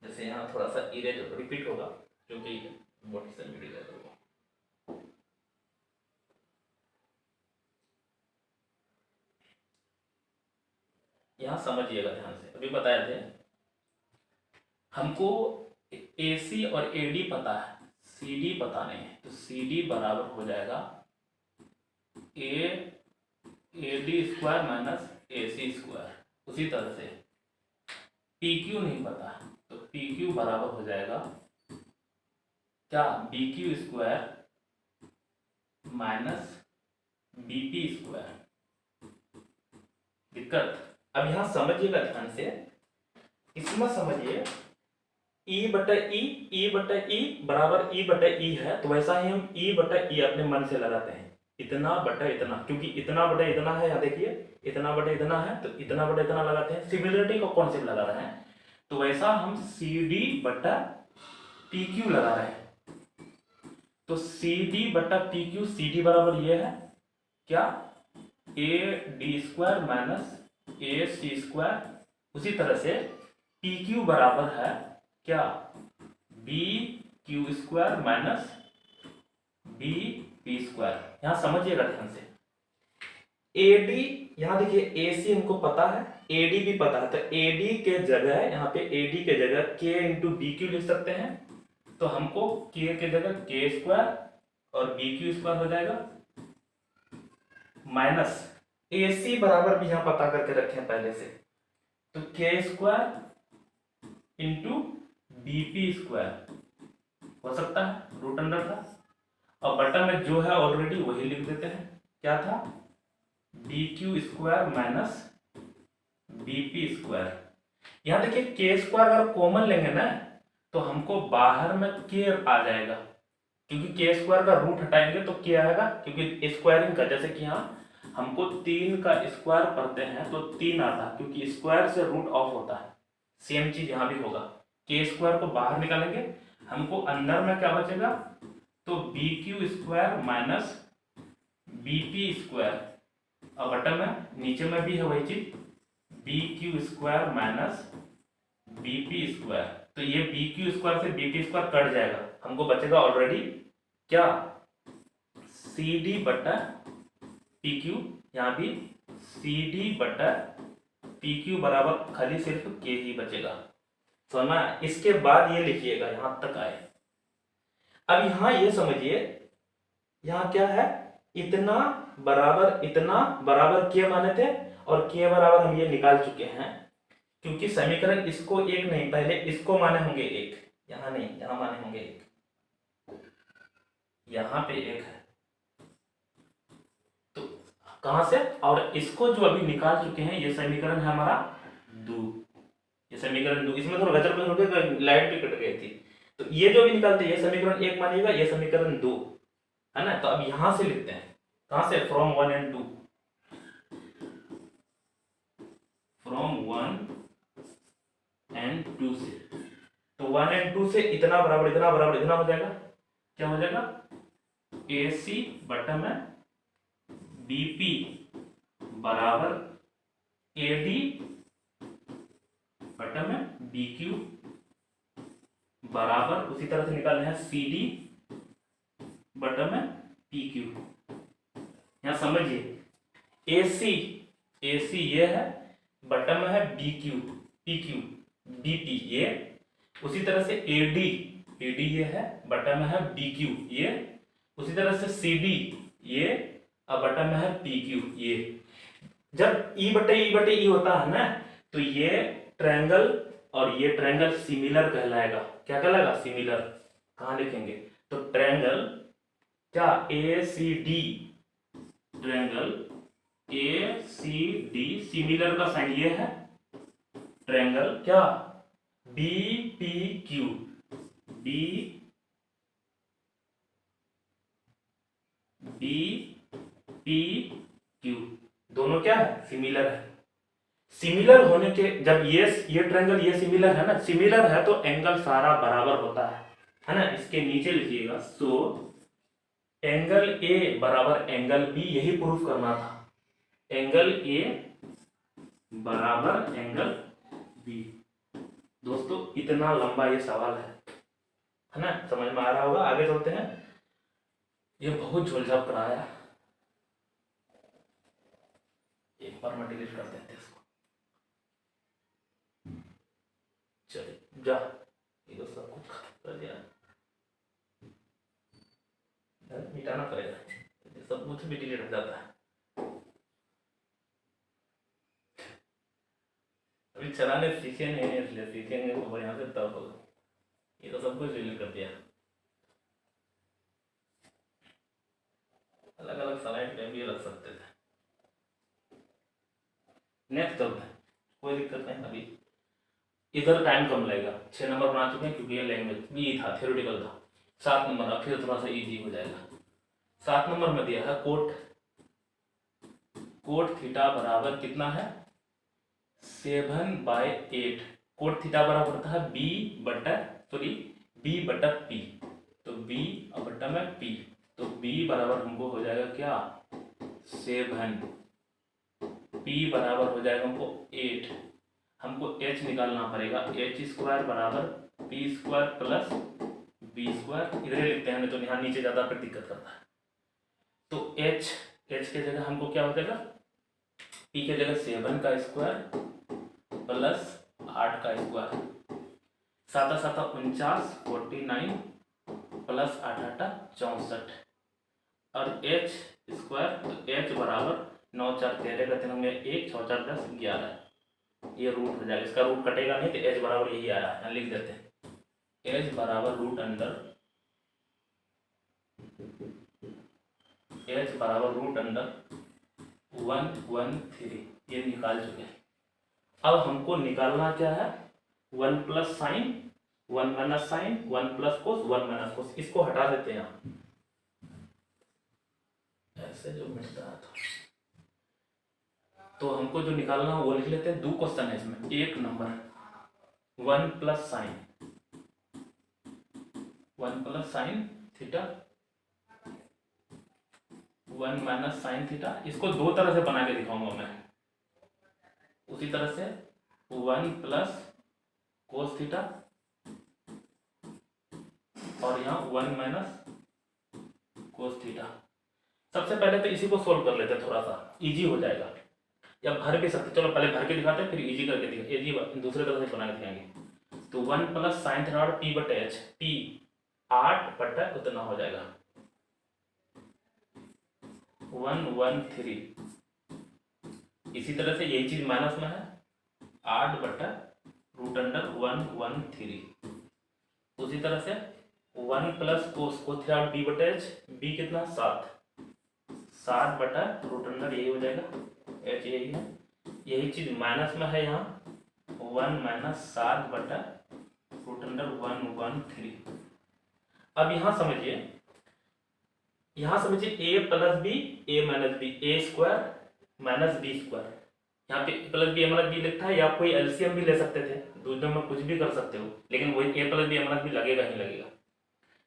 जैसे यहाँ थोड़ा सा इरेज रिपीट होगा क्योंकि बॉडी से मिल गया होगा। यहाँ समझिएगा ध्यान से, अभी बताए थे हमको AC और AD पता है, CD पता नहीं है, तो CD बराबर हो जाएगा AD square minus AC square. उसी तरह से PQ नहीं पता, तो PQ बराबर हो जाएगा क्या, BQ square minus BP square. दिक्कत अब यहां समझिएगा ध्यान से, इसमें समझिए E बटा E बराबर E बटा E है, तो वैसा ही हम E बटा E अपने मन से लगाते हैं, इतना बटा इतना, क्योंकि इतना बटा इतना है, यहाँ देखिए इतना बटा इतना है, तो इतना बटा इतना लगाते हैं, सिमिलरिटी का कॉन्सेप्ट लगा रहे हैं। तो वैसा हम CD बटा PQ लगा रहे हैं, तो CD बटा PQ, CD बराबर ये है क्या, AD square minus AC square. उसी तरह से PQ बराबर है क्या, BQ square minus BP square. यहां समझिएगा ध्यान से, AD यहाँ देखिए AC हमको पता है, AD भी पता है, तो AD के जगह यहाँ पे AD के जगह K इंटू BQ लिख सकते हैं। तो हमको K के जगह K स्क्वायर और BQ स्क्वायर हो जाएगा, माइनस AC बराबर भी यहाँ पता करके रखे हैं पहले से, तो K square into BP square हो सकता है, रूट अंडर था, और बटन में जो है ऑलरेडी वही लिख देते हैं, क्या था, BQ square minus BP square. यहां देखिए K स्क्वायर अगर कॉमन लेंगे ना तो हमको बाहर में K आ जाएगा, क्योंकि K स्क्वायर का रूट हटाएंगे तो K आएगा, क्योंकि स्क्वायरिंग का, जैसे कि यहाँ हमको 3 का स्क्वायर पढ़ते हैं तो 3 आता है, क्योंकि स्क्वायर से रूट ऑफ होता है। सेम चीज यहाँ भी होगा, K स्क्वायर को बाहर निकालेंगे, हमको अंदर में क्या बचेगा, तो BQ square minus BP square, और बटन में नीचे में भी है वही चीज, BQ square minus BP square. तो ये BQ स्क्वायर से BP स्क्वायर कट जाएगा, हमको बचेगा ऑलरेडी क्या, CD बटा PQ, यहाँ भी CD बटा PQ बराबर खाली सिर्फ K ही बचेगा। समझना, इसके बाद ये लिखिएगा, यहां तक आए। अब यहां ये समझिए, यहां क्या है, इतना बराबर K माने थे, और K बराबर हम ये निकाल चुके हैं, क्योंकि समीकरण इसको एक नहीं, पहले इसको माने होंगे एक, यहां नहीं, यहां माने होंगे एक, यहां पे एक है, तो कहां से, और इसको जो अभी निकाल चुके हैं ये समीकरण है हमारा 2, ये समीकरण 2, इसमें थोड़ा गचर हो गया, लाइट भी कट गई थी, तो ये जो भी निकालते हैं ये समीकरण 1 मानिएगा, ये समीकरण 2 है ना। तो अब यहां से लिखते हैं, कहां से, फ्रॉम 1 एंड 2, फ्रॉम 1 एंड 2 से, तो 1 एंड 2 से इतना बराबर इतना बराबर इतना हो जाएगा, क्या हो जाएगा, AC बटा में BP बराबर AD बटा में BQ बराबर, उसी तरह से निकालना है CD बटा में PQ। यहां समझिए, AC ये है, बटा में है BQ, PQ, BP ये, उसी तरह से AD ये है, बटा में है BQ ये, उसी तरह से CD ये, और बटा में है PQ ये। जब E बटे E होता है ना, तो ये ट्रायंगल और ये ट्रायंगल सिमिलर कहलाएगा, क्या कहलाएगा, सिमिलर। कहां लिखेंगे, तो ट्रायंगल क्या, ACD, ट्रायंगल ACD, सिमिलर का साइन ये है, ट्रायंगल क्या, BPQ, BPQ दोनों क्या है, सिमिलर है। सिमिलर होने के, जब ये ट्रायंगल ये सिमिलर है ना, सिमिलर है तो एंगल सारा बराबर होता है ना। इसके नीचे लिखिएगा, सो एंगल A बराबर एंगल B, यही प्रूफ करना था, एंगल A बराबर एंगल B। दोस्तों इतना लंबा ये सवाल है ना, समझ में आ रहा होगा। आगे चलते हैं, ये बहुत झोलझाप कराया, एक बार में डिलीट कर देते हैं इसको, चलिए जा, ये तो सब कुछ कर दिया, मिटाना पड़ेगा, सब कुछ भी डिलीट हो जाता है। अभी चलाने सीखे नहीं, इसलिए सीखेंगे तो बढ़िया से तब होगा। ये तो सब कुछ डिलीट कर दिया, अलग अलग स्लाइड पे भी रख सकते थे। नेक्स्ट चलते हैं, कोई दिक्कत नहीं। अभी इधर टाइम कम लगेगा, 6 नंबर बना चुके हैं, क्योंकि ये लैंग्वेज भी था, थ्योरेटिकल था। 7 नंबर, अब फिर थोड़ा सा इजी हो जाएगा। 7 नंबर में दिया है कोट थीटा बराबर कितना है, 7/8। कोट थीटा बराबर होता है B बटा P, तो B और बटा में P, तो B बराबर हमको हो जाएगा क्या, 7, P बराबर हो जाएगा हमको 8, हमको H निकालना पड़ेगा, H स्क्वायर बराबर P square plus B square, इधर लिखते हैं, नहीं तो यहाँ नीचे ज़्यादा पर दिक्कत करता है। तो H के जगह हमको क्या हो जाएगा, पी की जगह 7 का स्क्वायर प्लस 8 का स्क्वायर, 7 7 49 49 प्लस 8 8 64 और एच स्क्वायर, तो एच बराबर 9 4 13 का 3 में 1 6 4 10 11, ये रूट हो जाएगा, इसका रूट कटेगा नहीं तो एच बराबर यही आया, यहाँ लिख देते हैं एच बराबर रूट अंडर, एच बराबर रूट अंडर 113, ये निकाल चुके हैं। अब हमको निकालना क्या है, 1 plus sine 1 minus sine 1 plus cos 1 minus cos, इसको हटा देते हैं यहाँ, ऐसे जो मिलता है तो हमको जो निकालना है वो लिख लेते हैं। 2 क्वेश्चन है इसमें, एक number 1 plus sine theta 1 minus sine theta, इसको दो तरह से बना के दिखाऊंगा मैं, उसी तरह से 1 प्लस कोस थीटा और यहाँ 1 माइनस कोस थीटा। सबसे पहले तो इसी को सोल्व कर लेते हैं, थोड़ा सा इजी हो जाएगा, या भर भी सकते, चलो पहले भर के दिखाते हैं फिर इजी करके दिखा, इजी दूसरे तरह से बना के दिखाएंगे। तो 1 प्लस साइन थीटा पी बटे एच, पी 8 बटा उतना हो जाएगा 113, इसी तरह से यही चीज माइनस में है 8 बटा रूट अंडर 113, उसी तरह से 1 प्लस कोस थीटा बी बटे एच, बी कितना 7 बटा रूट अंडर, यही हो जाएगा एच, यही है, यही चीज माइनस में है यहाँ 1 माइनस 7 बटा रूट अंडर 113। अब यहाँ समझिए ए plus B A minus B, A square minus B square, यहाँ पे plus B A minus B लिखा है, या कोई एलसीएम भी ले सकते थे, दूसरे में कुछ भी कर सकते हो, लेकिन वही ए plus B A minus B लगेगा ही लगेगा।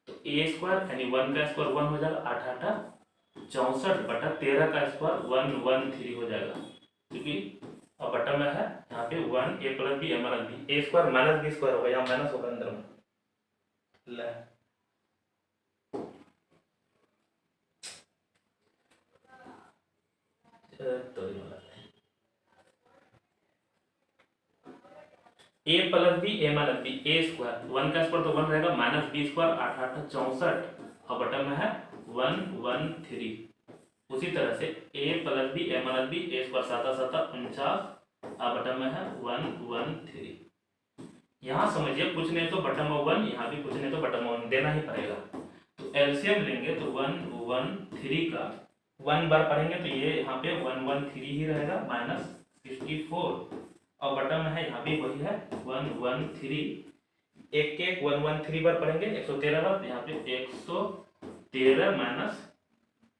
तो ए स्क्वायर यानी 1 का स्क्वायर 1 हो जाएगा, 8 8 64 बटा 13 का स्क्वायर 113 हो जाएगा, क्योंकि अब बटा में है यहाँ पे 1 ए plus B A minus B, A square minus B square होगा, यहाँ माइनस होगा अंदर में, ले तो ए plus B A minus B, A square 1 का स्क्वायर तो 1 रहेगा, माइनस बी स्क्वायर 8 8 64 और बटन में है 113। उसी तरह से A plus B A minus B, A square 7 7 49 और बटन में है 113। यहाँ समझिए कुछ नहीं तो बटन में 1, यहाँ भी कुछ नहीं तो बटन में 1 देना ही पड़ेगा। तो एलसीएम लेंगे तो 113 का 1 बार पढ़ेंगे तो ये यहाँ पे 113 ही रहेगा, माइनस 64 और बटन में है यहाँ भी वही है 113, एक 113 बार पढ़ेंगे 113 बार, यहाँ पे 113 माइनस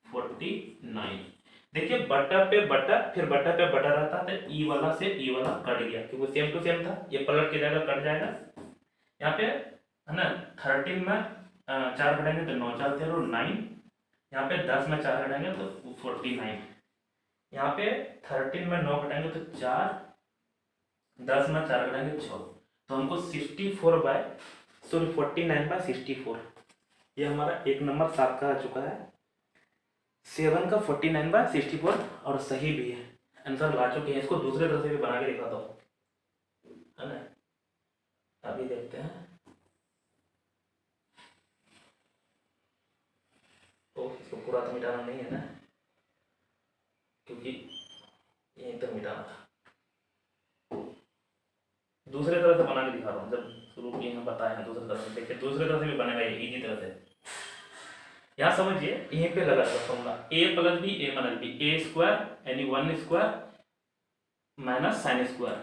49। देखिए बटा पे बटा फिर बटा पे बटा रहता था, ई वाला से ई वाला कट गया क्योंकि सेम टू सेम था, ये पलट के जाएगा कट जाएगा। यहाँ पे है ना 13 में 4 घटाएंगे तो 9 4 13 9, यहाँ पे 10 में 4 घटाएंगे तो 49, यहाँ पे 13 में 9 घटाएंगे तो 4, 10 में 4 घटाएंगे 6, तो हमको 49/64 ये हमारा एक नंबर 7 का आ चुका है। 7 का 49/64 और सही भी है, आंसर ला चुके हैं। इसको दूसरे तरह से भी बना के दिखाता हूँ, है ना, अभी देखते हैं। तो इसको पूरा तो मिटाना नहीं है ना, क्योंकि यहीं तक मिटाना था। दूसरे तरह से बना के दिखा रहा हूँ, जब शुरू किए हैं बताए हैं दूसरे तरह से, देखिए दूसरे तरह से भी बनेगा ये इजी तरह से। यहाँ समझिए यहीं पे लगा था formula A plus B A minus B, A square यानी 1 square minus sine square,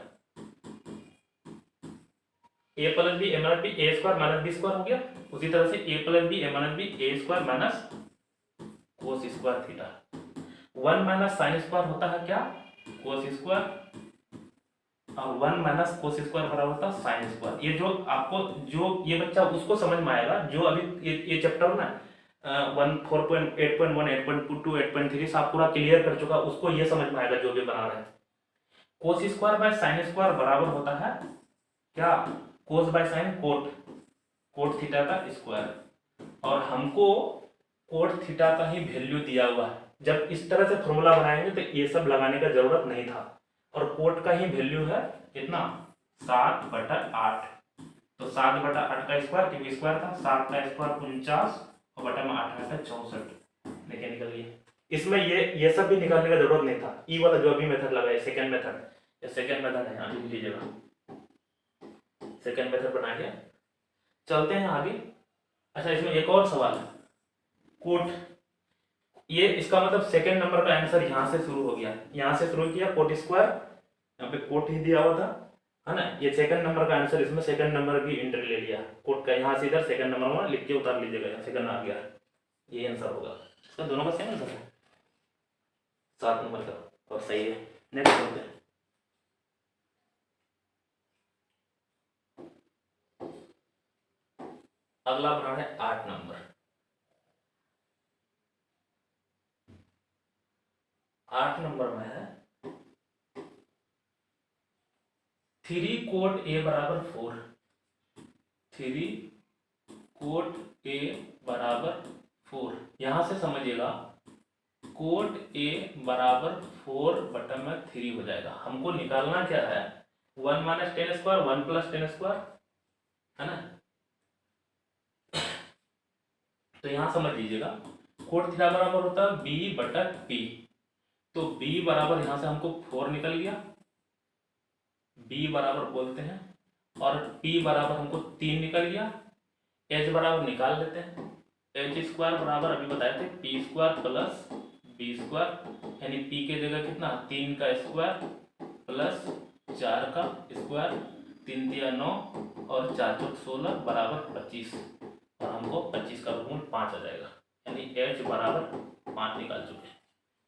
A plus B A minus B, A square minus B square हो गया। उसी तरह से A plus B A minus B, A square minus cos square theta. 1 minus sine square होता है क्या, कोस स्क्वायर, और 1 माइनस कोस स्क्वायर बराबर होता है साइन स्क्वायर। ये जो आपको जो ये बच्चा उसको समझ में आएगा जो अभी ये चैप्टर ना 4.8.1 8.2 8.3 से आप पूरा क्लियर कर चुका, उसको ये समझ में आएगा जो भी बना रहे हैं। Cos square by sine square बराबर होता है क्या, कोस बाय साइन कोट थीटा का स्क्वायर, और हमको कोट थीटा का ही वैल्यू दिया हुआ है, जब इस तरह से फॉर्मूला बनाएंगे तो ये सब लगाने का जरूरत नहीं था। और कोट का ही वैल्यू है कितना 7/8। तो 7/8 का स्क्वायर क्योंकि स्क्वायर था, 7 का स्क्वायर 49 और बटा में 8 है 64। देखिए निकल गया। इसमें ये सब भी निकालने का जरूरत नहीं था। ई वाला जो अभी मेथड लगाए सेकंड मेथड, ये सेकंड मेथड है, लिख लीजिएगा सेकंड मेथड बना के चलते हैं आगे। अच्छा इसमें एक और सवाल है कोट, ये इसका मतलब सेकंड नंबर का आंसर यहाँ से शुरू हो गया, यहाँ से शुरू किया कोट स्क्वायर, यहाँ पे कोट ही दिया हुआ था है ना। ये सेकंड नंबर का आंसर, इसमें सेकंड नंबर भी एंट्री ले लिया कोट का, यहाँ से इधर सेकंड नंबर में लिख के उतार लीजिएगा, यहाँ सेकंड आ गया, ये आंसर होगा। इसका दोनों का सेम आंसर है 7 नंबर का, और सही है। नेक्स्ट बोलते हैं अगला बना है 8 नंबर। 8 नंबर में है 3 कोट A बराबर 4, 3 कोट A बराबर 4। यहां से समझिएगा कोट A बराबर 4 बटा में 3 हो जाएगा। हमको निकालना क्या है 1 माइनस 10 स्क्वायर 1 प्लस 10 स्क्वायर है ना। तो यहां समझ लीजिएगा कोट थीटा बराबर होता है B बटा P। तो B बराबर यहां से हमको 4 निकल गया, B बराबर बोलते हैं, और P बराबर हमको 3 निकल गया। H बराबर निकाल लेते हैं, H स्क्वायर बराबर अभी बताए थे P square plus B square, यानी P के जगह कितना 3 का स्क्वायर प्लस 4 का स्क्वायर, 3 दिया 9 और 4 चौक 16 बराबर 25, और हमको 25 का वर्गमूल 5 आ जाएगा, यानी H बराबर 5 निकाल चुके हैं।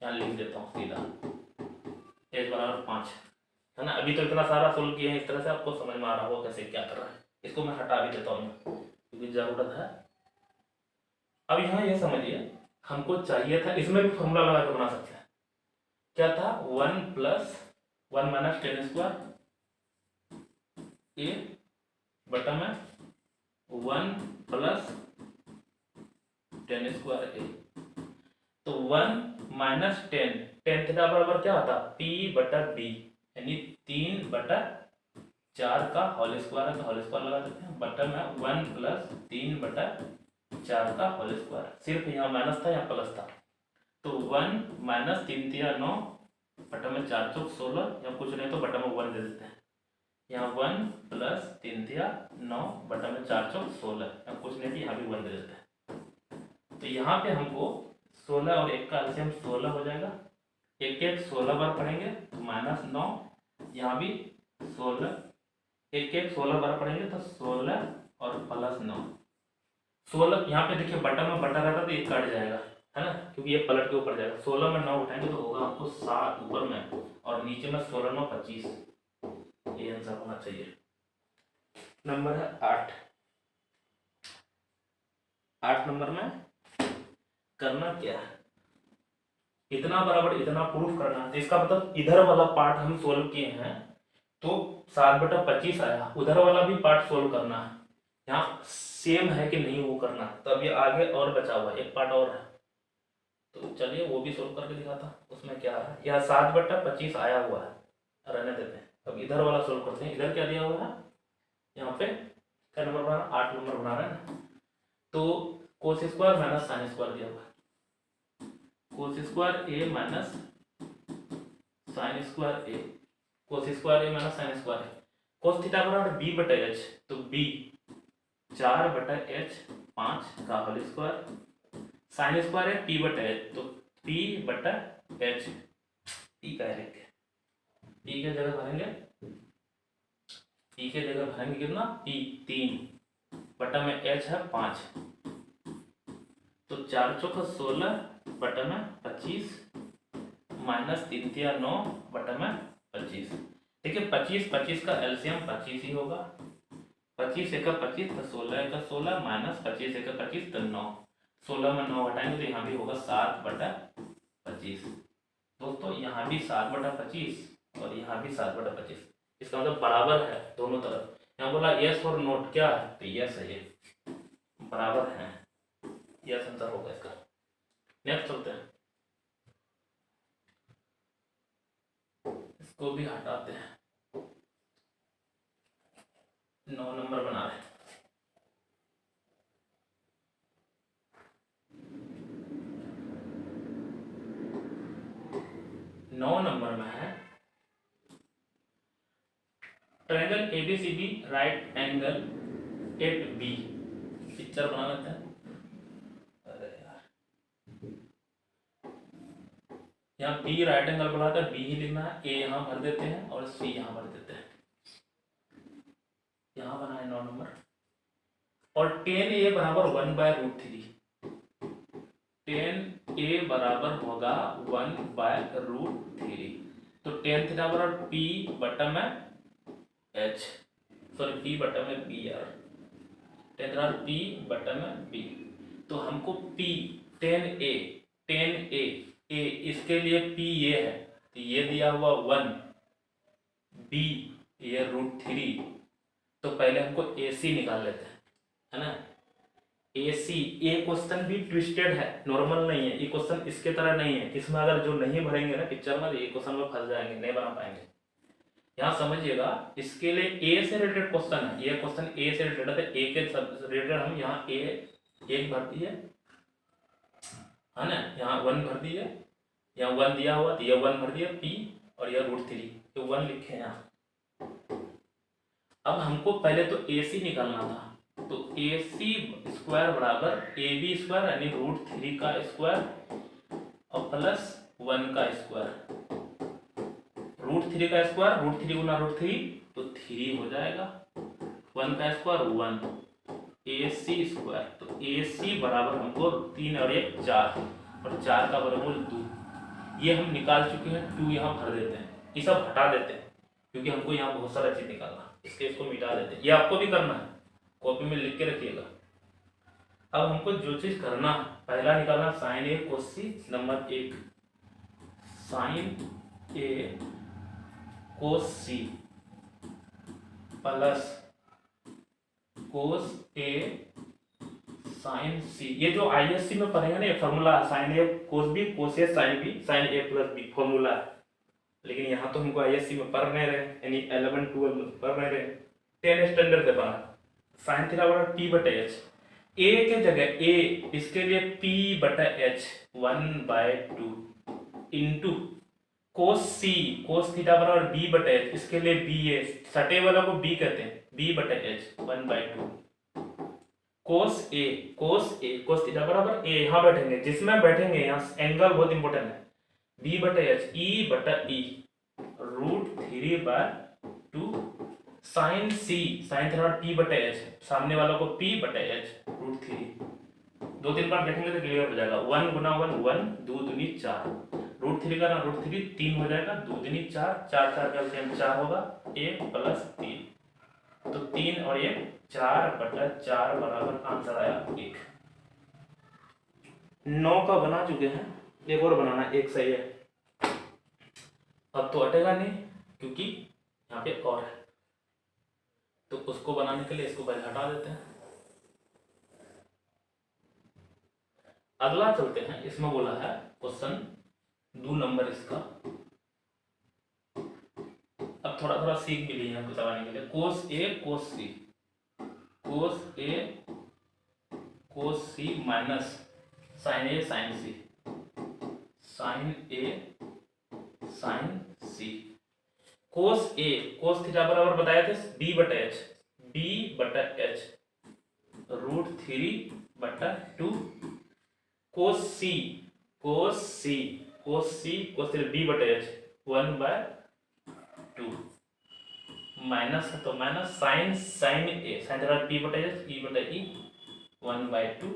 यहाँ लिख देता हूँ सीधा H बराबर 5 है ना। अभी तो इतना सारा सोल्व किए हैं, इस तरह से आपको समझ में आ रहा होगा कैसे क्या कर रहा है। इसको मैं हटा भी देता हूँ क्योंकि जरूरत है। अब यहाँ ये समझिए हमको चाहिए था, इसमें भी फॉर्मूला लगा के बना सकते हैं। क्या था 1 प्लस 1 माइनस 10 स्क्वायर A बटा में 1 प्लस 10 स्क्वायर A। तो 1 माइनस 10 थीटा बराबर क्या होता P बटा B, यानी 3 बटा 4 का होल स्क्वायर है, तो होल स्क्वायर लगा देते हैं, बटा में 1 प्लस 3 बटा 4 का होल स्क्वायर। सिर्फ यहाँ माइनस था यहाँ प्लस था, तो 1 माइनस 3 दिया 9 बटा में 4 चौक 16, या कुछ नहीं तो बटा में 1 दे देते हैं। यहाँ 1 प्लस 3 दिया 9 बटा में 4 चौक 16, या कुछ नहीं तो यहाँ भी 1 दे देते हैं। तो यहाँ पे हमको 16 और 1 का एलसीएम 16 हो जाएगा। 1 1 16 बार पढ़ेंगे तो माइनस 9, यहाँ भी 16, 1 1 16 बार पढ़ेंगे तो 16 और प्लस 9। 16 यहाँ पे देखिए बटा में बटा रहता तो 1 काट जाएगा है ना, क्योंकि ये पलट के ऊपर जाएगा। 16 में 9 उठाएंगे तो होगा आपको 7 ऊपर में, और नीचे में 16 9 25, ये आंसर होना चाहिए। नंबर है 8 नंबर में करना क्या है, इतना बराबर इतना प्रूफ करना है। इसका मतलब इधर वाला पार्ट हम सोल्व किए हैं तो 7/25 आया, उधर वाला भी पार्ट सोल्व करना है। यहाँ सेम है कि नहीं वो करना, तब ये आगे और बचा हुआ एक पार्ट और है, तो चलिए वो भी सोल्व करके दिखाता। उसमें क्या है, यहाँ 7/25 आया हुआ है, रहने देते हैं। अब इधर वाला सोल्व करते हैं। इधर क्या दिया हुआ है, यहाँ पे क्या नंबर बना 8 नंबर बना रहे हैं, तो cos square minus sine square दिया हुआ है। Cos square A minus sine square A, cos square A minus sine square A। Cos theta बराबर B बटा H, तो B 4 बटा H 5 का होल स्क्वायर, साइन स्क्वायर है P बटा H, तो P बटा H, P का है P के जगह भरेंगे, P के जगह भरेंगे कितना P 3 बटा में H है 5, तो 4 चौक 16 बटा में 25 माइनस 3 तिया 9 बटा में 25। देखिए 25 का एलसीएम 25 ही होगा, 25 1 का 25 तो 16 1 का 16 माइनस 25 1 का 25 तो 9, 16 में 9 हटाएंगे तो यहाँ भी होगा 7/25। दोस्तों यहाँ भी 7/25 और यहाँ भी 7/25, इसका मतलब बराबर है दोनों तरफ। यहाँ बोला यस और नोट क्या है, तो यस है, ये बराबर है, यस आंसर होगा इसका। नेक्स्ट चलते हैं इसको भी हटाते हैं, 9 नंबर बना रहे हैं। नौ नंबर में है triangle ABCD right angle at B. Picture बना लेते हैं। अरे यार, यहाँ बी राइट एंगल बना था, बी ही लिखना है, ए यहाँ भर देते हैं और सी यहाँ भर देते हैं। यहाँ बना है 9 नंबर। और टेन ए बराबर 1/√3। टेन ए बराबर होगा 1/√3। तो टेन थीटा बराबर पी बटा में एच, सॉरी पी बटा में बी यार, टेन बराबर पी बटा में बी। तो हमको पी टेन ए इसके लिए पी ये है, तो ये दिया हुआ 1, बी ये √3। तो पहले हमको ए सी निकाल लेते हैं, है ना। ए सी, ये क्वेश्चन भी ट्विस्टेड है, नॉर्मल नहीं है। ये क्वेश्चन इसके तरह नहीं है, इसमें अगर जो नहीं भरेंगे ना पिक्चर में, ये क्वेश्चन में फंस जाएंगे, नहीं बना पाएंगे। यहाँ समझिएगा, इसके लिए ए से रिलेटेड क्वेश्चन है, ये क्वेश्चन ए से रिलेटेड है, ए के रिलेटेड हम यहाँ ए एक भर दिए, है ना, यहाँ 1 भर दिए, यहाँ 1 दिया हुआ तो ये 1 भर दिया पी, और यह √3 तो 1 लिखे यहाँ। अब हमको पहले तो ए सी निकालना था, तो ए सी स्क्वायर बराबर ए बी स्क्वायर यानी √3 का स्क्वायर और प्लस 1 का स्क्वायर। √3 का स्क्वायर, √3 गुना √3 तो 3 हो जाएगा, 1 का स्क्वायर 1, ए सी स्क्वायर। तो ए सी बराबर हमको 3 और 1 4, और 4 का वर्गमूल 2। ये हम निकाल चुके हैं, 2 यहाँ भर देते हैं, ये सब हटा देते हैं क्योंकि हमको यहाँ बहुत सारा चीज निकालना, इसको मिटा देते हैं। ये आपको भी करना है, कॉपी में लिख के रखिएगा। अब हमको जो चीज करना, पहला निकालना साइन ए कोस सी। नंबर 1 साइन ए कोस सी प्लस कोस ए साइन सी। ये जो आईएससी में पढ़ेंगे ना, ये फॉर्मूला साइन ए कोस बी कोस ए साइन बी साइन ए प्लस बी फॉर्मूला है। लेकिन यहाँ तो हमको आईएससी में पढ़ नहीं रहे, यानी 11 12 में पढ़ नहीं रहे, 10 स्टैंडर्ड से पढ़ा। साइन थीटा बराबर पी बटा एच, ए के जगह ए, इसके लिए पी बटा एच 1/2 इंटू कोस सी, कोस थीटा बराबर बी बटा एच, इसके लिए बी ए, सटे वाला को बी कहते हैं, बी बटा एच 1/2 कोस ए कोस थीटा बराबर ए, यहाँ बैठेंगे, जिसमें बैठेंगे यहाँ एंगल बहुत इंपॉर्टेंट है, बी बटा एच ई बटा ई √3/2 साइन सी, साइन थीटा पी बटा एच, सामने वाला को पी बटा एच √3। 2-3 बार देखेंगे तो क्लियर हो जाएगा। 1 गुना 1 1, 2 दूनी 4, √3 का ना √3 3 हो जाएगा, 2 दूनी 4, 4 4 का एलसीएम 4 होगा, 1 + 3, तो 3 और 1 4/4 बराबर आंसर आया 1। 9 का बना चुके हैं, एक और बनाना, एक सही है। अब तो अटेगा नहीं क्योंकि यहाँ पे और है, तो उसको बनाने के लिए इसको पहले हटा देते हैं। अगला चलते हैं, इसमें बोला है क्वेश्चन 2 नंबर इसका। अब थोड़ा थोड़ा सीख भी लिए हैं बताने के लिए। कोस ए कोस सी, कोस ए कोस सी माइनस साइन ए साइन सी, साइन ए साइन सी। कोस ए, कोस थीटा बराबर बताए थे बी बटा एच, बी बटा एच √3/2 कोस सी, कोस सी कोस सी कोस थीटा बी बटा एच 1/2 माइनस है तो माइनस साइन साइन ए, साइन थीटा पी बटा एच ई बटा ई 1/2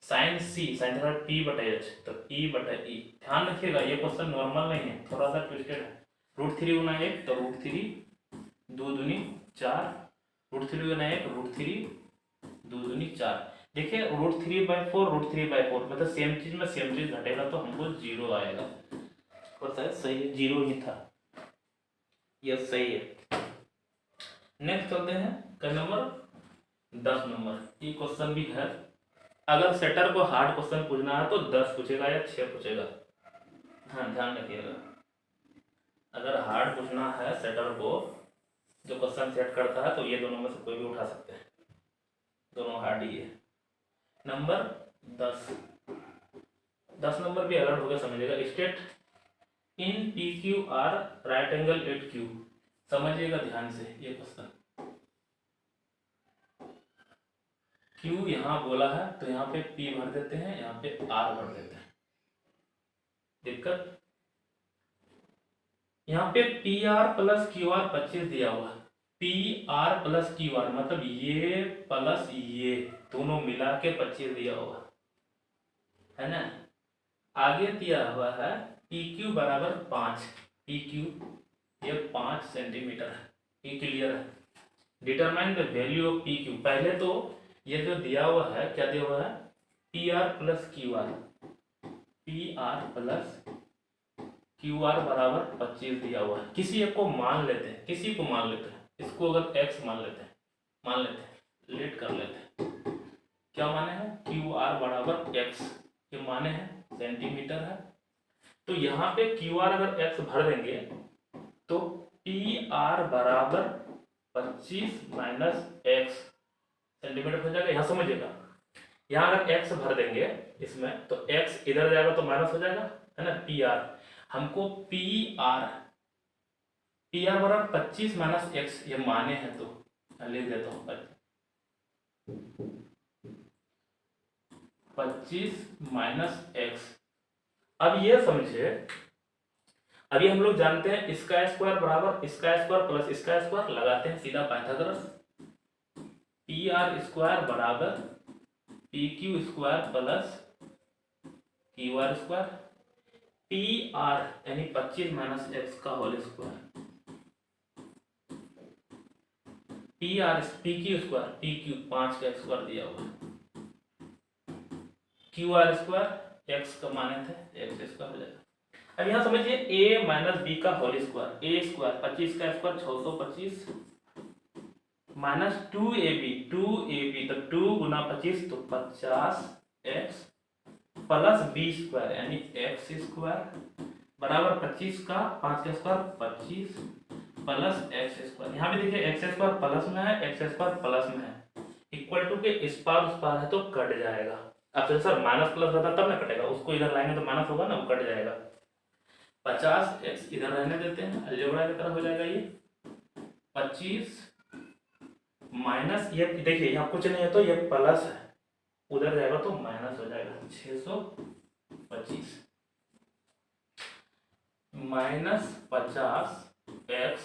साइन सी, साइन थीटा पी बटा एच तो ई बटा ई। ध्यान रखिएगा ये क्वेश्चन नॉर्मल नहीं है, थोड़ा सा ट्विस्टेड है। √3 गुना 1 तो √3, 2 दूनी 4, √3 गुना 1 √3, 2 दूनी 4। देखिए √3/4 √3/4 मतलब सेम चीज में सेम चीज घटेगा तो हमको 0 आएगा, और शायद सही है, 0 ही था, यह सही है। नेक्स्ट चलते हैं का नंबर 10 नंबर। ये क्वेश्चन भी है, अगर सेटर को हार्ड क्वेश्चन पूछना है तो 10 पूछेगा या 6 पूछेगा, हाँ ध्यान रखिएगा। अगर हार्ड पूछना है सेटर को जो क्वेश्चन सेट करता है तो ये दोनों में से कोई भी उठा सकते हैं, दोनों हार्ड ही है। नंबर 10 नंबर भी अलर्ट हो गया, समझिएगा। State in P Q R right angle at Q, समझिएगा ध्यान से ये क्वेश्चन। क्यू यहाँ बोला है तो यहाँ पे पी भर देते हैं, यहाँ पे आर भर देते हैं। दिक्कत यहाँ पे P R plus Q are 25 दिया हुआ है। P R plus Q are मतलब ये प्लस ये दोनों मिला के 25 दिया हुआ है ना। आगे दिया हुआ है पी क्यू बराबर 5, पी क्यू ये 5 सेंटीमीटर है। पी क्लियर है। Determine the value of P Q. पहले तो ये जो दिया हुआ है क्या दिया हुआ है, P R plus Q are, P R plus Q are बराबर 25 दिया हुआ है। किसी एक को मान लेते हैं, किसी को मान लेते हैं, इसको अगर x मान लेते हैं, लेट कर लेते हैं। क्या माने हैं, क्यू आर बराबर x, ये माने हैं सेंटीमीटर है। तो यहाँ पे क्यू आर अगर x भर देंगे तो पी आर बराबर 25 माइनस x सेंटीमीटर हो जाएगा। यहाँ समझिएगा, यहाँ अगर x भर देंगे इसमें तो x इधर जाएगा तो माइनस हो जाएगा, है ना। पी आर हमको पी आर बराबर 25 माइनस एक्स ये माने हैं, तो लिख देता हूँ 25 माइनस एक्स। अब ये समझे, अभी हम लोग जानते हैं इसका स्क्वायर बराबर इसका स्क्वायर प्लस इसका स्क्वायर, लगाते हैं सीधा पाइथागोरस। पी आर स्क्वायर बराबर P Q square plus Q R square, P R यानी 25 माइनस एक्स का whole square, P R P Q square, P Q 5 का स्क्वायर दिया हुआ है, क्यू आर स्क्वायर एक्स का माने थे एक्स स्क्वायर हो जाएगा। अब यहाँ समझिए a माइनस बी का होल स्क्वायर, ए स्क्वायर 25 का स्क्वायर 625 माइनस 2ab, तो 2 गुना 25 तो 50x प्लस बी स्क्वायर यानी एक्स स्क्वायर बराबर 25 का 5 का स्क्वायर 25 प्लस एक्स स्क्वायर। यहाँ पे देखिए एक्स स्क्वायर प्लस में है, एक्स स्क्वायर प्लस में है, इक्वल टू के इस पार उस पार है तो कट जाएगा। अब तो सर माइनस प्लस रहता तब ना कटेगा, उसको इधर लाएंगे तो माइनस होगा ना, वो कट जाएगा। 50x इधर रहने देते हैं, अलजेब्रा की तरह हो जाएगा ये 25 माइनस ये देखिए यहाँ कुछ नहीं है तो ये प्लस है, उधर जाएगा तो माइनस हो जाएगा 625 माइनस 50x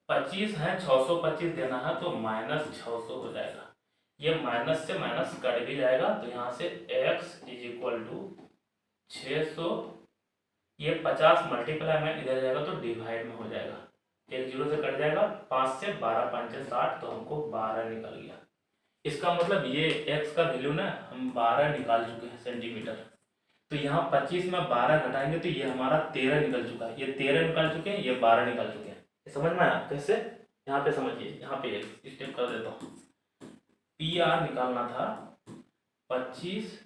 25 है 625 देना है तो माइनस 600 हो जाएगा। ये माइनस से माइनस कट भी जाएगा तो यहाँ से x इज इक्वल टू 600, ये 50 मल्टीप्लाई में इधर जाएगा तो डिवाइड में हो जाएगा, एक जीरो से कट जाएगा, 5 से 12 5 से 60 तो हमको 12 निकल गया। इसका मतलब ये x का वैल्यू ना हम 12 निकाल चुके हैं सेंटीमीटर। तो यहाँ 25 में 12 घटाएंगे तो ये हमारा 13 निकल चुका है, ये 13 निकाल चुके हैं, ये 12 निकाल चुके हैं। समझ में आया कैसे? यहाँ पे समझिए, यहाँ पे एक स्टेप कर देता हूँ। पी आर निकालना था 25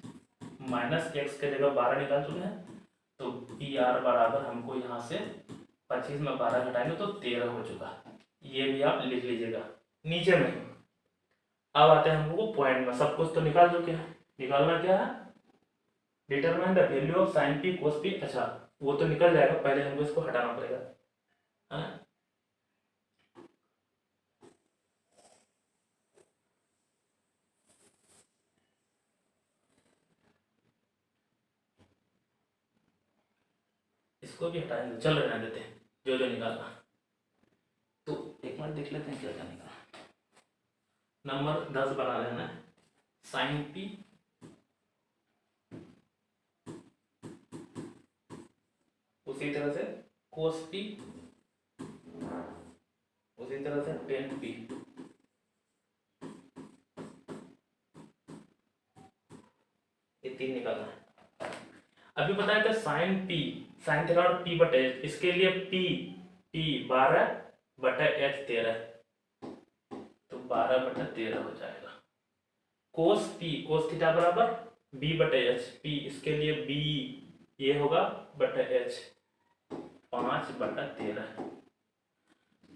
माइनस एक्स के जगह 12 निकाल चुके हैं, तो पी आर बराबर हमको यहाँ से 25 में 12 घटाएंगे तो 13 हो चुका है। ये भी आप लिख लीजिएगा नीचे में। अब आते हैं हम लोग पॉइंट में, सब कुछ तो निकाल चुके हैं, निकालना क्या है, determine the value of sine P cos P. अच्छा वो तो निकल जाएगा, पहले हमको इसको हटाना पड़ेगा, है ना। इसको भी हटाएंगे, चल रहने देते हैं जो जो निकालना। तो एक मिनट देख लेते हैं क्या क्या निकाला। नंबर 10 बना लेना है, साइन पी उसी तरह से कोस पी, उसी तरह से टेन पी। ये 3 निकालना है। अभी बताया था साइन पी, साइन थीटा और पी बटे एच, इसके लिए पी 12 बटा एच 13, तो 12 बटा 13 हो जाएगा। कोस थीटा बराबर बी बटे एच, पी इसके लिए बी ये होगा बटा H, 5/13।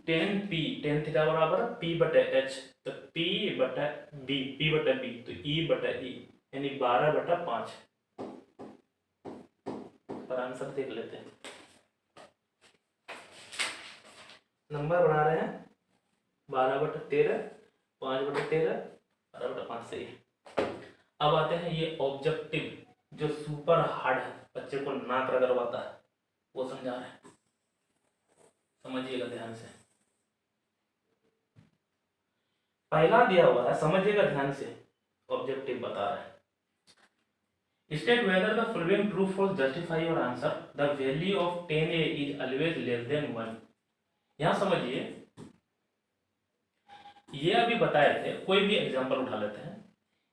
Ten P, ten theta बराबर P/H, तो P/B तो E/E यानी 12/5 पर आंसर देख लेते हैं। नंबर बना रहे हैं 12/13, 5/13, 12/5 सही है। अब आते हैं ये ऑब्जेक्टिव जो सुपर हार्ड है, बच्चे को नाक रगड़वाता है, वो समझा रहे हैं, समझिएगा ध्यान से। पहला दिया हुआ है, समझिएगा ध्यान से, ऑब्जेक्टिव बता रहा है। State whether the following true false justify your answer, the value of 10a is always less than 1। यहां समझिए, ये अभी बताए थे, कोई भी एग्जांपल उठा लेते हैं।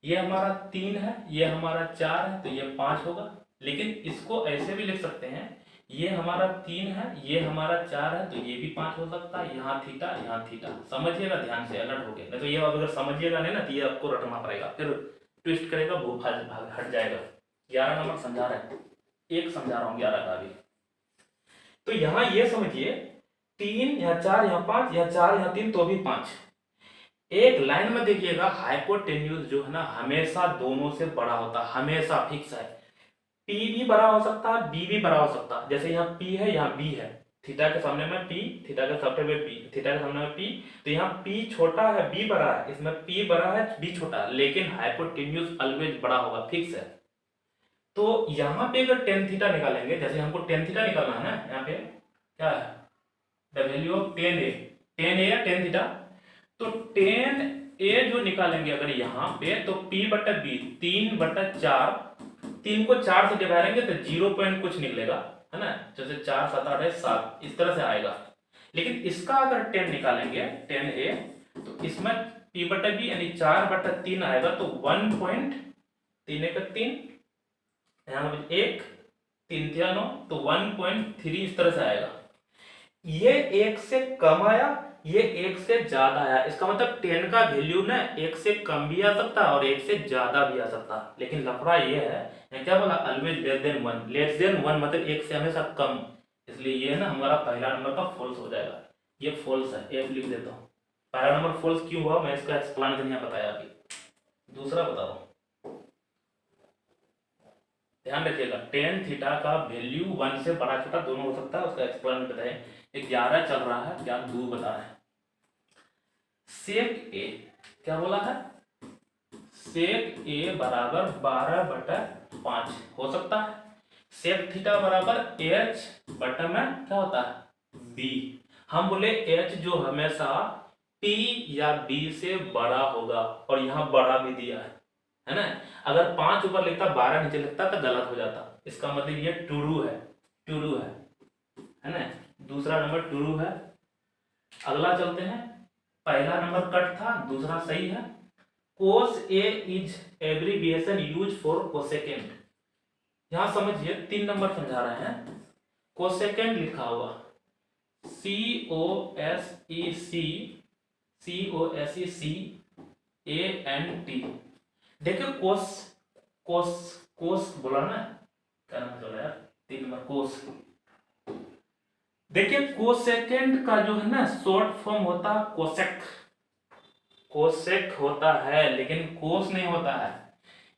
ये हमारा 3 है, ये हमारा 4 है, तो ये 5 होगा। लेकिन इसको ऐसे भी लिख सकते हैं, ये हमारा 3 है, ये हमारा 4 है, तो ये भी 5 हो सकता है। यहाँ थीटा, यहाँ थीटा, समझिएगा ध्यान से, अलर्ट हो गया। नहीं तो ये अगर समझिएगा नहीं ना, तो ये आपको रटना पड़ेगा, फिर ट्विस्ट करेगा, वो भाग हट जाएगा। 11 नंबर समझा रहे हैं, एक समझा रहा हूँ 11 का भी। तो यहाँ ये समझिए, 3 यहाँ 4 यहाँ 5, यहाँ 4 यहाँ 3, तो भी 5। एक लाइन में देखिएगा, हाइपोटेन्यूज जो है ना, हमेशा दोनों से बड़ा होता है, हमेशा फिक्स है। P भी बड़ा हो सकता है, B भी बड़ा हो सकता है। जैसे यहाँ P है, यहाँ B है, थीटा के सामने में P, थीटा के सामने में P, थीटा के सामने में P, तो यहाँ P छोटा है, B बड़ा है, इसमें P बड़ा है, B छोटा है, लेकिन हाइपोटेन्यूज ऑलवेज बड़ा होगा, फिक्स है। तो यहाँ पे अगर टेन थीटा निकालेंगे, जैसे हमको टेन थीटा निकालना है ना, यहाँ पे क्या है, the value of 10a, 10a या टेन थीटा, तो 10a जो निकालेंगे अगर यहाँ पे, तो P/B 3/4, 3 को 4 से डिवाइड करेंगे तो 0 पॉइंट कुछ निकलेगा, है ना, जैसे 4 7 8 है 7, इस तरह से आएगा। लेकिन इसका अगर 10 निकालेंगे, 10a, तो इसमें P/B यानी 4/3 आएगा, तो 1.3 यहाँ 1 3 9, तो 1.3 इस तरह से आएगा। ये 1 से कम आया, ये 1 से ज्यादा आया, इसका मतलब 10 का वैल्यू ना 1 से कम भी आ सकता है और 1 से ज्यादा भी आ सकता है। लेकिन लफड़ा ये है, क्या बोला, always less than 1, less than 1 मतलब 1 से हमेशा कम, इसलिए ये ना हमारा पहला नंबर का फॉल्स हो जाएगा। ये फॉल्स है, F लिख देता हूँ। पहला नंबर फॉल्स क्यों हुआ, मैं इसका एक्सप्लेनेशन यहाँ बताया अभी। दूसरा बता रहा हूँ, ध्यान रखिएगा, टेन थीटा का वैल्यू 1 से बड़ा छोटा दोनों हो सकता है, उसका एक्सप्लेनेशन बताएं। 11 चल रहा है, क्या 2 बता रहा है। सेक ए, क्या बोला है, सेक ए बराबर 12/5 हो सकता है। सेक थीटा बराबर H बटा में क्या होता है, B। हम बोले H जो हमेशा P या B से बड़ा होगा, और यहाँ बड़ा भी दिया है ना। अगर 5 ऊपर लिखता 12 नीचे लिखता तो गलत हो जाता, इसका मतलब ये ट्रू है, ट्रू है ना। दूसरा नंबर ट्रू है। अगला चलते हैं, पहला नंबर कट था, दूसरा सही है। Cos A is abbreviation use for cosecant. यहां समझिए 3 नंबर समझा रहे हैं। कोसेकेंड लिखा हुआ COSECANT। देखिए कोस कोस कोस बोला ना, क्या नाम बोला यार, 3 नंबर कोस। देखिए कोसेकेंड का जो है ना शॉर्ट फॉर्म होता है कोसेक, कोसेक होता है, लेकिन कोस नहीं होता है।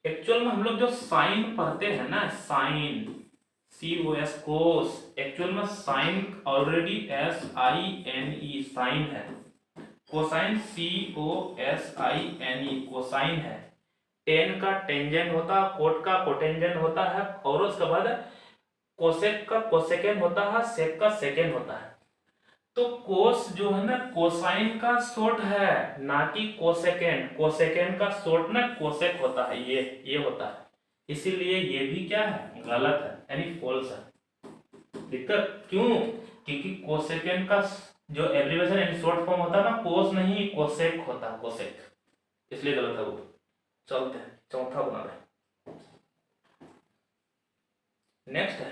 एक्चुअल में हम लोग जो साइन पढ़ते हैं ना, साइन COS कोस, एक्चुअल में साइन ऑलरेडी SINE साइन है, कोसाइन COSINE कोसाइन है। टेन का टेंजेंट होता है, कोट का कोटेंजेंट होता है, और उसके बाद कोसेक का कोसेकेंड होता है, सेक का सेकेंड होता है। तो कोस जो है ना कोसाइन का शॉर्ट है, ना कि कोसेकेंड। कोसेकेंड का शॉर्ट ना कोसेक होता है, ये होता है, इसीलिए ये भी क्या है, गलत है, यानी फॉल्स है। दिक्कत क्यों, क्योंकि कोसेकेंड का जो एब्रिविएशन यानी शॉर्ट फॉर्म होता है ना, कोस नहीं कोसेक होता है, कोसेक, इसलिए गलत है वो। चलते हैं, चौथा बना रहे। नेक्स्ट है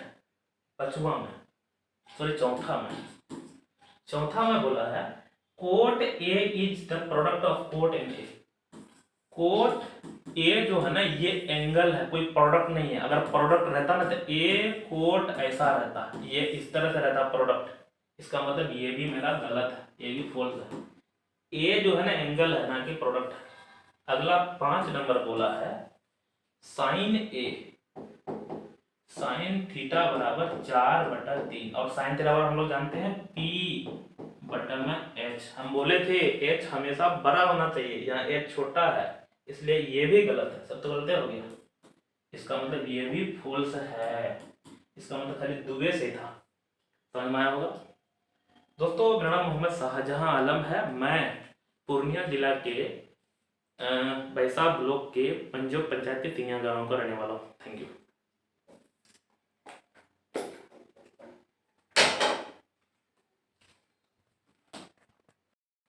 पांचवा में, सॉरी चौथा में बोला है cot A is the product of cot and A. Cot A जो है ना ये एंगल है, कोई प्रोडक्ट नहीं है। अगर प्रोडक्ट रहता ना तो ए कोट ऐसा रहता, ये इस तरह से रहता प्रोडक्ट। इसका मतलब ये भी मेरा गलत है, ये भी फॉल्स है। ए जो है ना एंगल है ना कि प्रोडक्ट है। अगला 5 नंबर बोला है साइन ए, साइन थीटा बराबर 4/3 और साइन थीटा बराबर हम लोग जानते हैं P/H। हम बोले थे H हमेशा बड़ा होना चाहिए, यहाँ H छोटा है, इसलिए ये भी गलत है। सब तो गलत हो गया। इसका मतलब ये भी फॉल्स है। इसका मतलब खाली दुबे से था। समझ में आया होगा दोस्तों। मेरा नाम मोहम्मद शाहजहां आलम है। मैं पूर्णिया जिला के बैसा ब्लॉक के पंजोग पंचायत के सिंगिया गाँव का रहने वाला हूँ। Thank you.